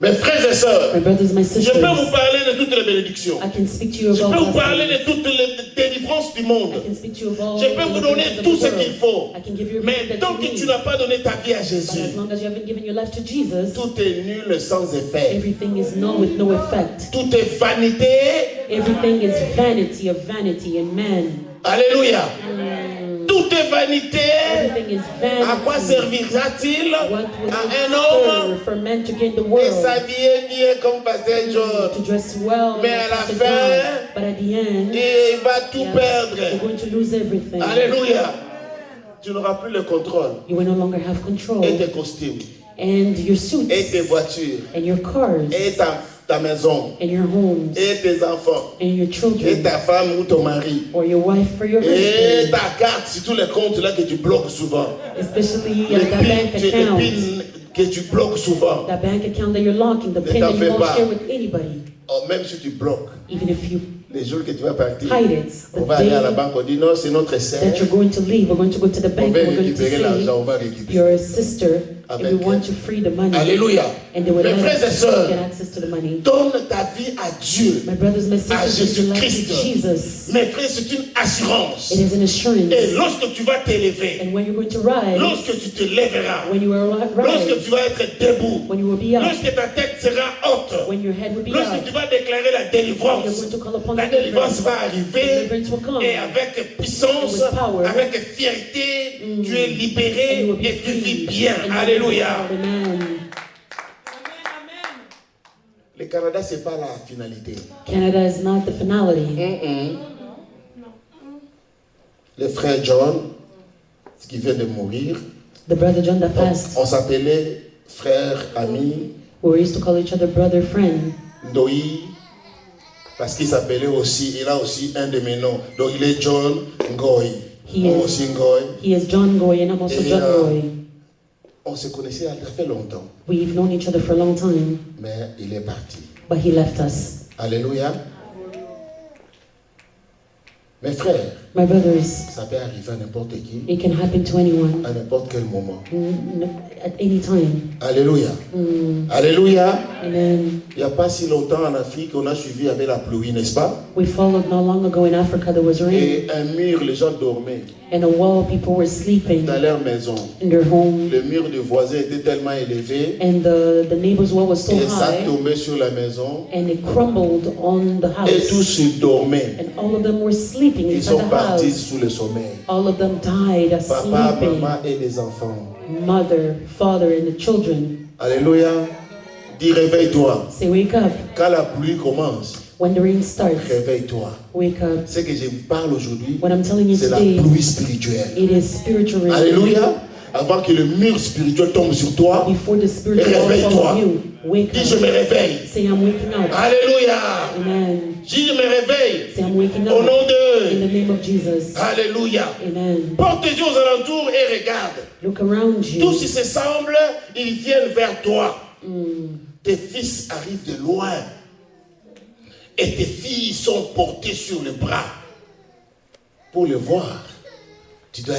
Mes frères et sœurs, My brothers, my je peux sisters, vous parler de toutes les bénédictions. I can speak to you Je peux about vous parler blessings. de toutes les délivrances l'intelligence du monde. I can speak to you of all Je peux the vous donner intelligence of tout the ce world. qu'il faut. I can give you Mais everything tant that que you tu need. n'as pas donné ta vie à But Jésus, as long as you haven't given your life to Jesus, tout est nul sans effet. everything is null with no effect. Tout est vanité. Everything is vanity of vanity and man. Alléluia. Tout est vanité. Everything is À quoi vanity. servira-t-il What would à it un homme serve for men to gain the et world? s'habiller bien comme Pasteur To John? dress well, Mais like à la Pastor fin, John. But at the end, Et il va tout yes, perdre. you're going to lose everything. Alléluia. Tu n'auras plus le contrôle. You will no longer have control. Et tes costumes, And your suits, et tes voitures, and your cars, et ta maison, and your homes, et tes enfants, and your et children, ta femme ou ton mari, or your wife or your et husband, ta carte sur tous les comptes là que tu bloques souvent. especially Les that bank account, pins que tu bloques souvent. that bank account that you're locking, the pin t'en that fais you won't pas. share with anybody, Oh, même si tu bloques, even if you les jours que tu vas partir, hide it. on The va aller à la day banque, on dit non, c'est notre that sœur. you're going to leave, we're going to go to the On bank va and we're going to récupérer l'argent, say on va récupérer. you're a sister and Avec we want to free the money. Alléluia. And they will Mes let frères et us sœurs, get access to the money. donne ta vie à Dieu. My brothers, my À sisters, give your life to Jésus-Christ. Jesus. Mes frères, c'est une assurance. It is an assurance. Et lorsque tu vas t'élever, And when you're going to rise, lorsque tu te lèveras, when you will lorsque rise, tu vas être debout, when you will be up, lorsque ta tête sera haute, when your head will be lorsque up, tu vas déclarer la you're délivrance, going to call upon la délivrance deliverance. va arriver Deliverance will come. et avec puissance, And with power. avec fierté, tu es And libéré you will be et tu vis free. bien. And you will be Alléluia. proud. Amen. Le Canada, ce n'est pas la finalité. Canada is not the finality. Le frère John, qui vient de mourir, The brother John that passed, on s'appelait frère, ami, we used to call each other brother, friend. Ndoi, parce qu'il s'appelait aussi, il a aussi un de mes noms. Donc il est John Ngoy. He Moi is- aussi Ngoy. He is John Goy and I'm also Et, John Goy. On se connaissait ça fait longtemps, We've known each other for a long time, mais il est parti. but he left us. Alléluia. Mes frères, My brothers, ça peut arriver à n'importe qui, it can happen to anyone à n'importe quel moment. at any time. Alléluia. Alléluia. Amen. Il n'y a pas si longtemps en Afrique, on a suivi avec la pluie, n'est-ce pas? We followed not long ago in Africa, there was rain, Et un mur, les gens dormaient and a wall, people were sleeping dans leur maison. in their home, Le mur du voisin était tellement élevé and the neighbor's wall was so et ça high, tombait sur la maison and it crumbled on the et house, tous ils dormaient. and all of them were sleeping Ils inside sont the partis house. sous le sommeil. All of them died Papa, sleeping. maman et les enfants. Mother, father, and the children. Alléluia. Dis réveille-toi. Say, wake up. Quand la pluie commence, When the rain starts, réveille-toi. wake up. Ce que je vous parle aujourd'hui, What I'm telling you c'est la today, pluie spirituelle. it is spiritual rain. Alléluia. Avant que le mur spirituel tombe sur toi, Before the spiritual wall réveille-toi. fall on you, wake dis je up. me réveille. Say, I'm waking up. Alléluia. Amen. Dis je me réveille. Say, I'm waking Au up. nom In de... the name of Jesus. Alléluia. Amen. Porte tes yeux aux alentours et regarde. Look around Tous you. qui se semblent, ils viennent vers toi. Tes fils arrivent de loin. Et tes filles sont portées sur le bras. Pour le voir, tu dois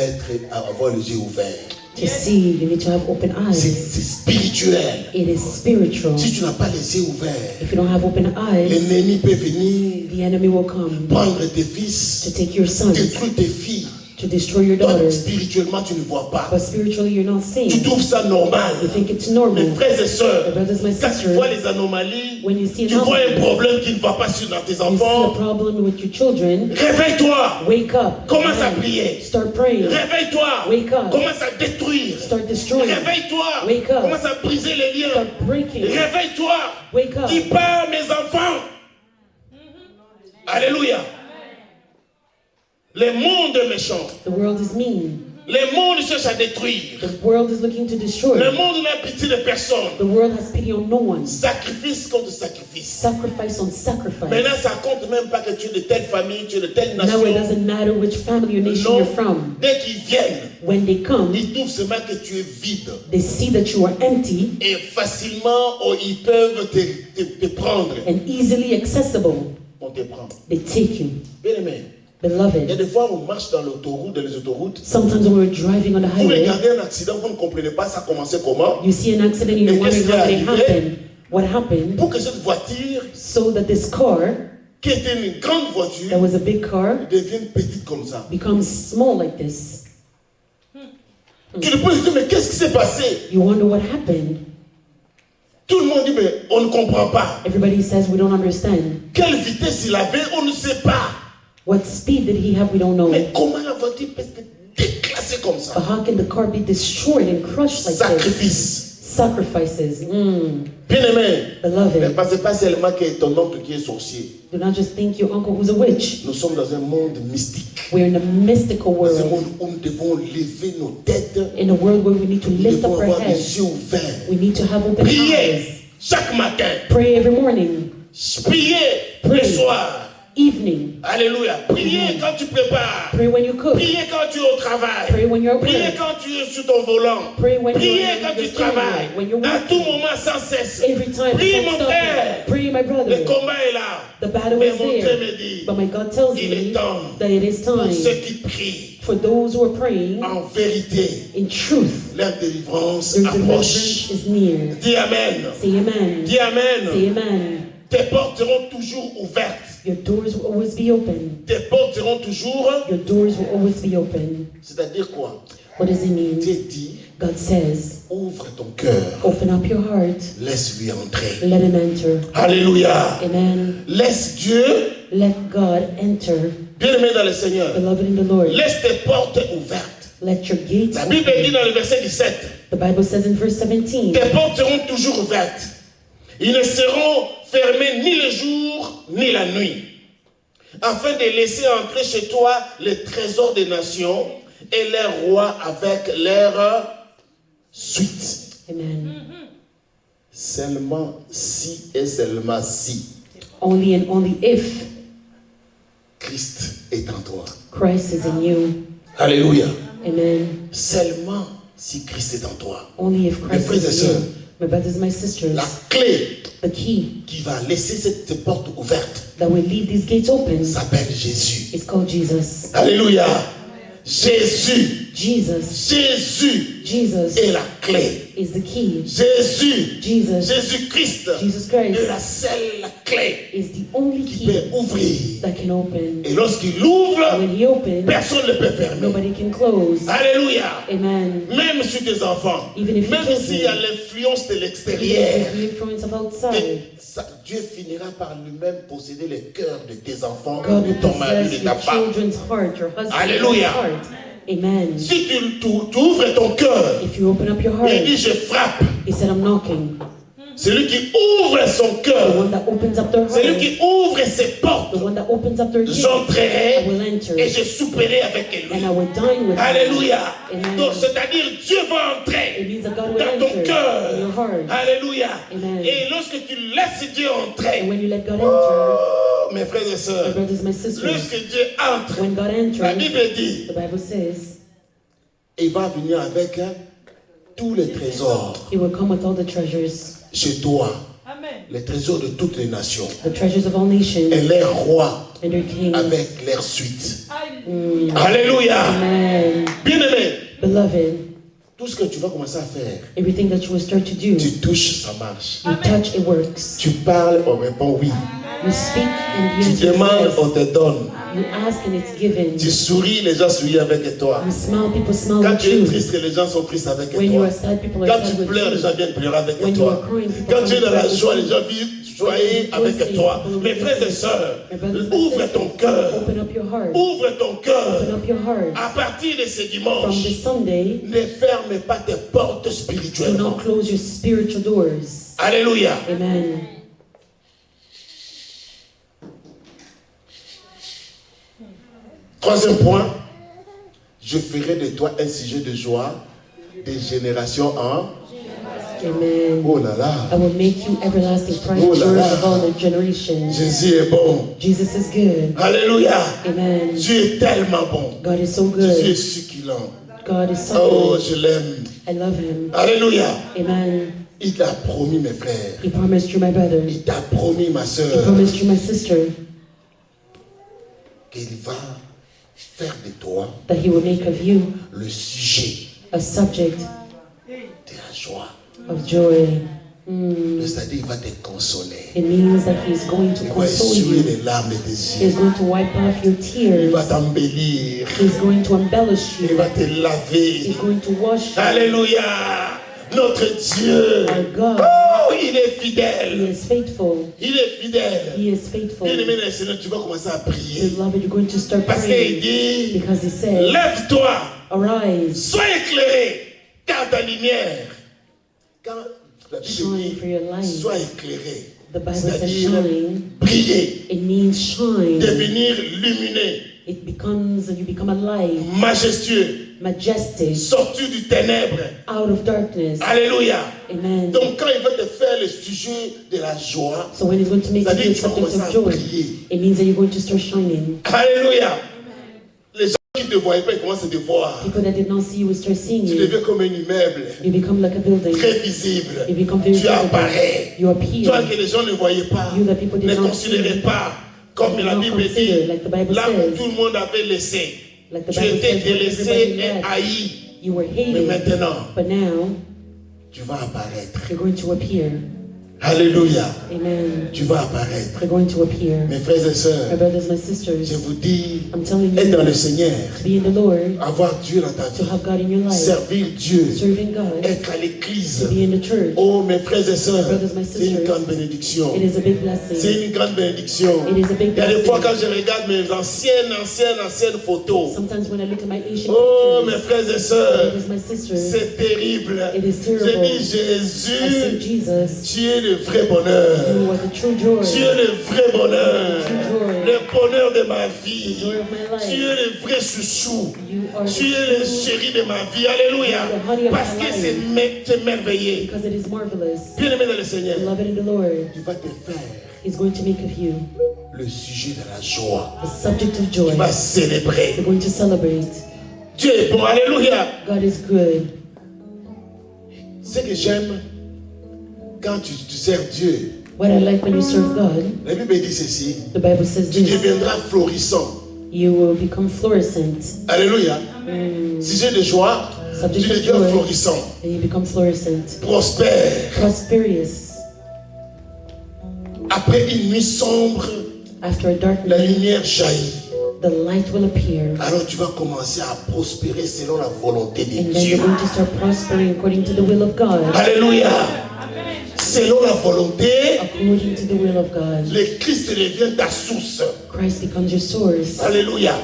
avoir les yeux ouverts. To see, you need to have open C'est eyes. spirituel. It is spiritual. Si tu n'as pas les yeux ouverts, If you don't have open eyes, l'ennemi peut venir the enemy will come prendre tes fils, to take your sons, détruire tes filles. to destroy your Toi, daughters. spirituellement, tu ne vois pas. But spiritually, you're not Tu seeing. trouves ça normal. You think it's Mes normal. frères et sœurs, My brothers, my quand tu sisters, vois les anomalies, when you see tu an vois un anomaly, problème qui ne va pas sur dans tes you see a enfants, problem with your children, réveille-toi. wake up. Commence à Amen. prier. Start praying. Réveille-toi. Wake up. Commence à détruire. Start destroying. Réveille-toi. Wake up. Commence à briser les liens. Start breaking. Réveille-toi. Wake up. Dis pas mes enfants. Alléluia. Le monde est méchant. The world is mean. Le monde cherche à détruire. The world is looking to destroy. Le monde n'a pitié de personne. The world has pity on no one. Sacrifice contre sacrifice. Sacrifice on sacrifice. Maintenant, ça compte même pas que tu es de telle famille, tu es de telle nation. Now it doesn't matter which family or nation Non, you're from. dès qu'ils viennent, When they come, ils trouvent seulement que tu es vide. they see that you are empty Et facilement, ils peuvent te prendre. and easily accessible. On te prend. They take you. Bien aimé. Il y a Beloved, des fois, on marche dans l'autoroute, dans les autoroutes. sometimes when we're driving on the Vous highway, regardez un accident, vous ne comprenez pas ça a commencé comment. you see an accident and Et you're qu'est-ce wondering qui est how did it arrivé? happen. What happened? Pour que cette voiture So that this car qui était une grande that voiture was a big car devient petite comme ça. becomes small like this. Tu te poses, mais qu'est-ce qui s'est passé? You wonder what happened. Tout le monde dit, mais on ne comprend pas. Everybody says we don't understand. Quelle vitesse il avait, on ne sait pas. What speed did he have? We don't know. Mais comment la voiture peut se déclasser comme But ça? how can the car be destroyed and crushed like this? Sacrifice. Sacrifices. Bien-aimé, mais Beloved, parce que pas seulement que ton oncle qui est sorcier. do not just think your uncle who's a witch. Nous sommes dans un monde mystique. We're in a mystical Dans un world. monde où nous devons lever nos têtes. In a world where we need to Nous lift devons up our avoir les heads. yeux ouverts. We need to have open Priez eyes. chaque matin. Pray every morning, Priez le soir. evening. Alléluia. Priez quand tu prépares. Pray when you cook. Priez quand tu es au travail. Pray when you're at Priez work. quand tu es sur ton volant. Pray when Priez you're quand tu you're travailles. when you're À tout working. moment, sans cesse. Every time, Prie don't mon stop. frère. Pray, my Le brother. combat est là. The battle Mais is mon Dieu there. me dit, But my God tells il est me temps that it is pour ceux time qui prient for those who are praying en vérité. in truth. Leur délivrance Their approche. deliverance is near. Dis Amen. Say amen. Dis Amen. Say amen. Tes portes seront toujours ouvertes. Your doors will always be open. Tes portes seront toujours. Your doors will always be open. C'est-à-dire quoi? What does it mean? Dieu dit, God says, ouvre ton cœur. open up your heart. Laisse-lui entrer. Let him enter. Alléluia. Amen. Laisse Dieu, Let God enter. bien-aimé dans le Seigneur, Beloved in the Lord, laisse tes portes ouvertes. let your gates La Bible dit open. dans le verset 17, The Bible says in verse 17, tes portes seront toujours ouvertes. Ils ne seront fermés ni le jour ni la nuit, afin de laisser entrer chez toi les trésors des nations et leurs rois avec leur suite. amen. Seulement si et seulement si Only and only if Christ est en toi. Christ is in you. Alléluia. Amen. Seulement si Christ est en toi. Only if Christ frères et is in sœurs, you. My brothers and my sisters, La clé the key qui va laisser cette porte ouverte that will leave these gates open s'appelle Jésus. is called Jesus. Alléluia. Jésus. Jesus. Jésus Jesus est la clé. is the key. Jésus. Jesus. Jésus-Christ Jesus est Christ la seule clé is the only qui key peut ouvrir. that can open. Et lorsqu'il ouvre, And when he opens, personne ne peut fermer. nobody can close. Alléluia. Amen. Même sur tes enfants, Even if même you s'il y a children, l'influence de even l'extérieur, if the influence of outside, Dieu finira par lui-même posséder le cœur de tes enfants, God de will ton mari, possess de ta your femme. children's heart, your husband's Alléluia. heart. Amen. Si tu ouvres ton cœur If you open up your heart, et dis je frappe, he said, I'm knocking. celui qui ouvre son The cœur, one that opens up their celui heart, qui ouvre ses portes, the one that opens up their gates, I j'entrerai will enter et je souperai avec lui. and I will dine with him. Alléluia. Amen. Donc c'est-à-dire Dieu va It entrer means that God will dans ton enter in your cœur. heart. Alléluia. Amen. Et lorsque tu laisses Dieu And entrer, when you let God enter, oh, mes frères et my sœurs, brothers, my sisters, lorsque Dieu entre, when God la enters, Bible dit, the Bible says, il va venir avec tous les trésors he will come with all the treasures, chez toi, Amen. les trésors de toutes les nations, the treasures of all nations, et les rois and their kings. avec leur suite. Hallelujah. Alléluia. Amen. Bien-aimé, Beloved, tout ce que tu vas commencer à faire, everything that you will start to do, tu touches, ça marche. you touch, it works. Tu parles, on répond oui. You speak and the Tu answer is demandes, on yes. te donne. You ask and it's given. Tu souris, les gens sourient avec toi. You smile, people smile Quand with tu es you. triste, les gens sont tristes avec When you toi. are sad, people are Quand sad tu with pleures, les you. gens viennent pleurer avec When you toi. are crying, people Quand tu es come dans la and cry joie, with les you. gens vivent joyeux avec toi. Mes frères et sœurs, ouvre ton cœur. Open up your heart. Ouvre ton cœur. Open up your heart. À partir de ce From dimanche, this Sunday, ne ferme pas tes portes do spirituellement. not close your spiritual doors. Alléluia. Amen. Troisième point, je ferai de toi un sujet de joie des générations en... Amen. Oh là là, I will make you everlasting pride Oh là joy là. of all the generations. Jésus est bon. Jesus is good. Alléluia. Amen. Dieu est tellement bon. God is so Jésus est good. succulent. God is so Oh, good. je l'aime. I love him. Alléluia. Amen. Il t'a promis, mes frères. He promised you, my brother. Il t'a promis, ma He soeur, promised you, my sister, qu'il va faire de toi that he will make of you le sujet a subject de la joie. of joy. C'est-à-dire, il va te consoler. It means that He's going to Il va console essuyer you. les larmes de tes He's yeux. going to wipe off your Il va tears. t'embellir. He's going to embellish Il you. va te laver. He's going to wash you. Alléluia. Notre Dieu. Our God, Oh, il est He fidèle. is faithful. Il est fidèle. He is faithful. Bien-aimé dans le Seigneur, tu vas commencer à prier. Beloved, you're going to start Parce qu'il praying dit, because He said, lève-toi, arise, sois éclairé, car ta lumière. Quand la Bible shine dit, for your light. sois éclairé. The Bible says C'est-à-dire shine. briller, It means shine. devenir lumineux, It becomes, you become a light, majestueux, majestic, sortir du ténèbre. out of darkness. Alléluia. Amen. Donc quand il veut te faire le sujet de la joie, So when He's going to make you c'est-à-dire the que tu vas subject commencer à of joy, briller. it means that you're going to start shining. Alléluia. Les gens qui ne te voyaient pas, ils commencent à te voir. People that did not see you will start seeing Tu you. deviens comme un immeuble, You become like a building. très visible. You become very Tu visible. apparais. You Toi appear. que les gens ne voyaient pas, You that people did ne not considéraient see. pas, comme la Not Bible consider, dit, like the Bible là où says. tout le monde avait laissé. Like the Tu Bible étais says, when délaissé everybody et left, haï. you were Mais hated. maintenant, But now, tu vas apparaître. you're going to appear. Alléluia. Amen. Tu vas apparaître. You're going to appear. Mes frères et My sœurs, brothers, my sisters, je vous dis, I'm telling être dans le you, Seigneur, to be in the Lord, avoir Dieu dans ta to vie, have God in your life, servir Dieu, serving God, être à l'église. to be in the church. Oh, mes frères et sœurs, My brothers, my c'est une sisters, grande bénédiction. It is a big blessing. C'est une grande bénédiction. It is a big Il y a des fois quand blessing. je regarde mes anciennes photos. Sometimes when I look at my Asian Oh, mes pictures, frères et my sœurs, brothers, my sisters, c'est terrible. It is Je terrible. dis, I say, Jésus, Jesus, tu es le vrai bonheur. you are the true joy, Tu es le vrai bonheur. Joy. Le bonheur de ma vie. joy of my Tu life. es le vrai chouchou. You are Tu es le the true, chéri de ma vie. Alléluia. The honey of Parce my que life. c'est merveilleux. because it is marvelous. Bien aimé dans le Seigneur, Beloved in the Lord, il va te faire He's going to make of you le sujet de la joie. the subject of joy. Tu vas célébrer. You're going to celebrate. Dieu est bon. Alléluia. God is good. Ce que j'aime quand tu sers Dieu, What I like when you serve God, la Bible dit ceci, the Bible says tu this, deviendras florissant. you will become fluorescent. Alléluia. Sujet de joie, tu Subject of deviens joy, florissant, and you become fluorescent. prospère. Prosperous. Après une nuit sombre, After a dark la night, lumière jaillit. the light will appear. Alors tu vas commencer à prospérer selon la volonté de And then Dieu. you're going to start prospering according to the will of God. Alléluia. Selon la volonté, According to the will of God. le Christ devient ta source. Christ becomes your source. Alléluia.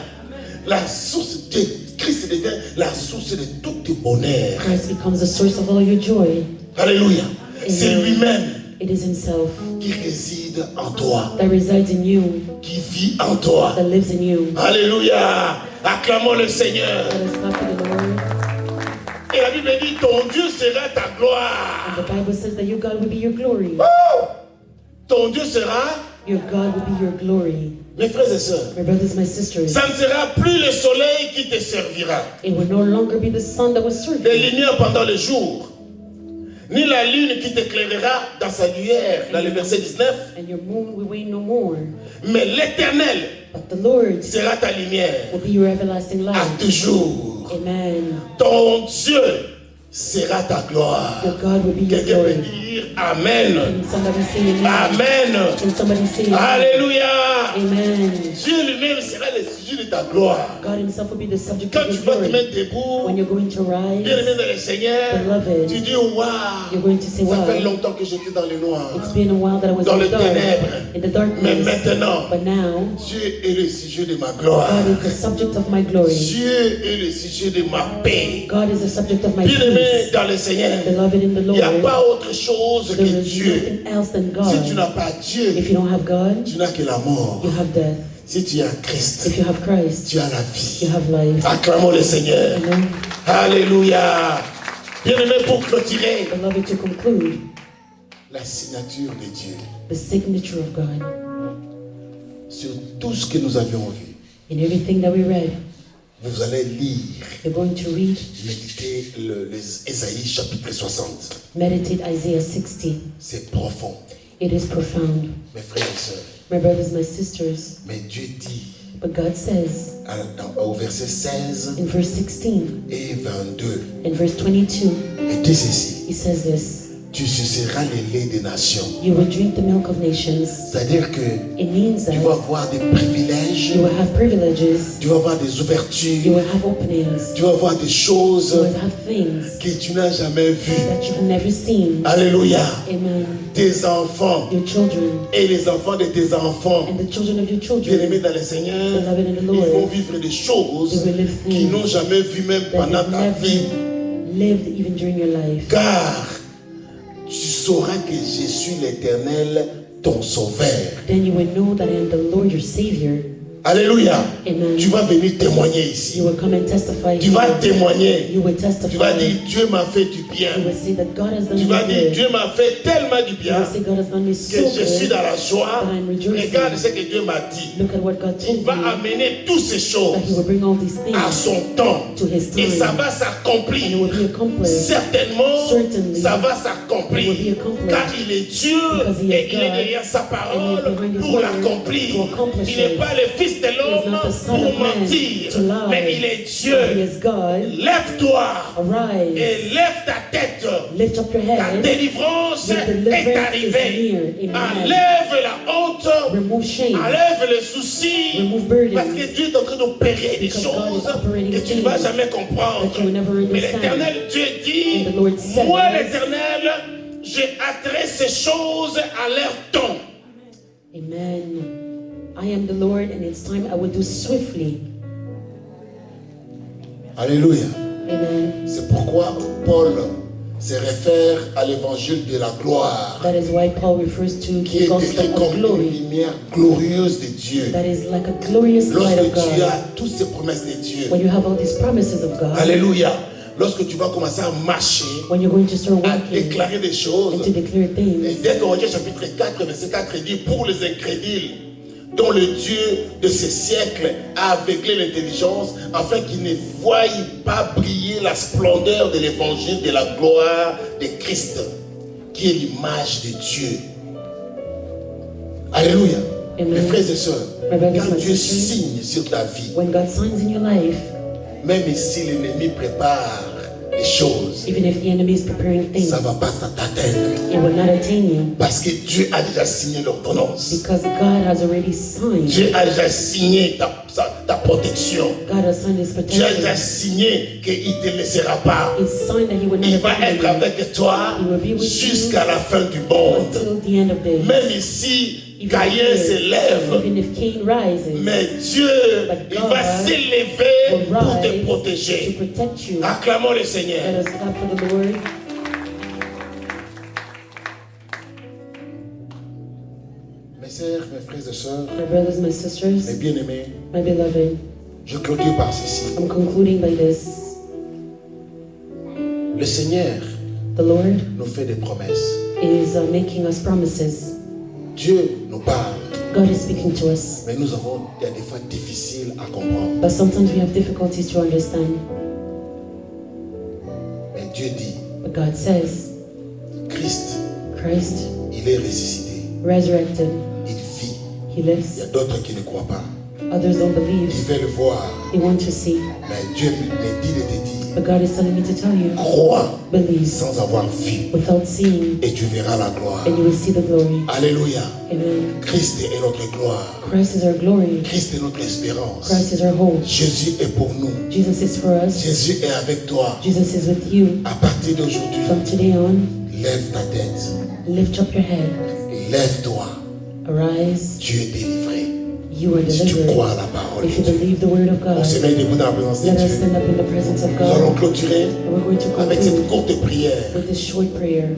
La source de Christ devient la source de tout tes bonheur. Christ becomes the source of all your joy. Alléluia. C'est Amen. lui-même It is Himself qui réside en toi, that resides in you, qui vit en toi. that lives in you. Alléluia. Acclamons le Seigneur. Let us clap for the Lord. Et la Bible dit, ton Dieu sera ta gloire. And the Bible says that your God will be your glory. Oh! Ton Dieu sera, Your God will be your glory. mes frères et sœurs, My brothers, my sisters, ça ne sera plus le soleil qui te servira, it will no longer be the sun that will serve les you, lumières pendant le jour, ni la lune qui t'éclairera dans sa lumière, dans le verset 19, and your moon will wane no more. mais l'Éternel But the Lord sera ta lumière will be your everlasting à light. toujours. Amen. Ton Dieu sera ta gloire. Your God will be your Quelqu'un peut glory. dire Amen. Can somebody say amen? Amen. Can somebody say amen? Alléluia. Amen. Dieu lui-même sera le sujet de ta gloire. God Himself will be the subject Quand of tu your vas te glory. mettre debout, When you're going to bien aimé rise, dans le Seigneur, Beloved, tu dis waouh, you're going to say, ça fait wow, longtemps que j'étais dans le noir, it's been a while that I was dans in les the dark, ténèbres. in the Mais darkness. maintenant, But now, Dieu est le sujet de ma gloire. God is the subject of my glory. Dieu est le sujet de ma paix. God is the subject of my Bien aimé peace. dans le Seigneur, Beloved in the il n'y a Lord, pas autre chose que there is Dieu. nothing else than Si tu God. n'as pas Dieu, If you don't have God, tu n'as que la mort. you have death. Si tu as Christ, If you have Christ, tu as la you vie. have life. Acclamons le Seigneur. Amen. Alléluia. Bien aimé, pour clôturer, Beloved, to conclude, la signature de Dieu the signature of God sur tout ce que nous avions vu. in everything that we read. Vous allez lire, You're going to read, méditer les Ésaïe chapitre 60. meditate Isaiah 60. C'est profond, It is profound. mes frères et sœurs. My brothers, my sisters, Mais Dieu dit but God says au verset 16 in verse 16 et 22, and verse 22, et dit ceci. He says this, tu suceras les laits des nations. You will drink the milk of nations. C'est-à-dire que It means tu that vas avoir des privilèges, you will have privileges, tu vas avoir des you ouvertures, will have openings, tu vas avoir des choses you will have things que tu n'as jamais vues. that you've never seen. Alléluia. Amen. Tes enfants Your children et les enfants de tes enfants, and the children of your bien-aimés children, dans le Seigneur, beloved in the ils vont Lord, vivre des choses they will live qu'ils things n'ont jamais vues même that pendant you've ta never vie. lived even during your life. Car tu sauras que je suis l'Éternel, ton sauveur. Then you will know that I am the Lord, your Savior. Alléluia. Amen. Tu vas venir témoigner ici. You will come and testify. Tu vas here. témoigner. You will Tu vas testify. dire, Dieu m'a fait du bien. You will say that God has done Tu me vas dire, good. Dieu m'a fait tellement du You bien will say God has done me so que je suis good. dans la joie. that I'm rejoicing. Regarde ce que Dieu m'a dit. Look at what God Il told va me. amener toutes ces That He choses will bring all these à things son temps. to His Et ça time. va And it s'accomplir. will be accomplished. Certainement, Certainly. ça va It will s'accomplir. be accomplished. Car il est Dieu Because he is et il est God. derrière sa parole And he is behind his pour word l'accomplir. to accomplish Il n'est it. pas le fils de He is l'homme not the son pour of man mentir, to lie. mais il est He Dieu. is God. Lève-toi Arise. et lève ta tête. Lift up your Ta head. délivrance Your est deliverance is arrivée. near. Amen. Enlève la honte. Remove shame. Enlève le souci. Remove burdens. Parce que Dieu est en train d'opérer des Because God choses is operating que tu ne vas things jamais comprendre. that you will never Mais understand. l'Éternel Dieu dit, And the Lord says, moi l'Éternel, j'ai hâterai ces choses à leur temps. Amen. I am the Lord, and it's time I will do swiftly. Alléluia. Amen. C'est pourquoi Paul se réfère à l'évangile de la gloire, That is why Paul refers to qui the est gospel décrit of comme une glory. lumière glorieuse de Dieu. That is like a glorious light of Lorsque tu God. as toutes ces promesses de Dieu, When you have all these promises of God, Alléluia. Lorsque tu vas commencer à marcher, when you're going to start à walking déclarer des choses, and to declare et things, dès qu'on regarde chapitre 4, verset 4, il dit, pour les incrédules, dont le Dieu de ces siècles a aveuglé l'intelligence, afin qu'ils ne voient pas briller la splendeur de l'évangile de la gloire de Christ, qui est l'image de Dieu. Alléluia. Amen. Mes frères et sœurs, My brothers quand and Dieu sisters, signe sur ta vie, when God signs in your life, même si l'ennemi prépare les choses, even if the enemy is preparing things, ça ne va pas t'atteindre. it will not attain you. Parce que Dieu a déjà signé l'ordonnance. Because God has already signed. Dieu a déjà signé ta protection. God has signed His Dieu a déjà protection. signé qu'il ne te laissera pas. It's signed that He will Il never va être abandon you avec toi He will be with jusqu'à la fin du monde. until the end of days. Même ici, Even Caïn if- se lève, Even if Cain rises, mais Dieu, But il God va s'élever will pour te rise to protéger. protect you. Acclamons le Let Seigneur. us clap for the Lord. Mes sœurs, mes frères et sœurs, My brothers, my mes sisters, bien-aimés, my beloved, je clôture par ceci. I'm concluding by this. Le Seigneur The Lord nous fait des promesses. is making us promises. Dieu nous parle, God is speaking to us. mais nous avons des fois difficiles à comprendre. But sometimes we have difficulties to understand. Mais Dieu dit, But God says, Christ, Christ il est ressuscité, resurrected. il vit. He Il y a lives. d'autres qui ne croient pas. Others don't believe. Ils veulent voir, They want to see. mais Dieu me dit de te dire, But God is telling me to tell you, crois believe sans avoir vu, without seeing, et tu verras la gloire. and you will see the glory. Alléluia. Amen. Christ est notre gloire. Christ is our glory. Christ est notre espérance. Christ is our hope. Jésus est pour nous. Jesus is for us. Jésus est avec toi. Jesus is with you. À partir d'aujourd'hui, From today on, lève ta tête. lift up your head. Lève-toi. Arise. Tu es délivré. You are Si tu delivered. crois à la parole de If you Dieu. believe the word of On se God, met debout dans la présence de let us Dieu. stand up in the presence of Nous allons God. clôturer And we're going to avec cette conclude courte prière. with this short prayer.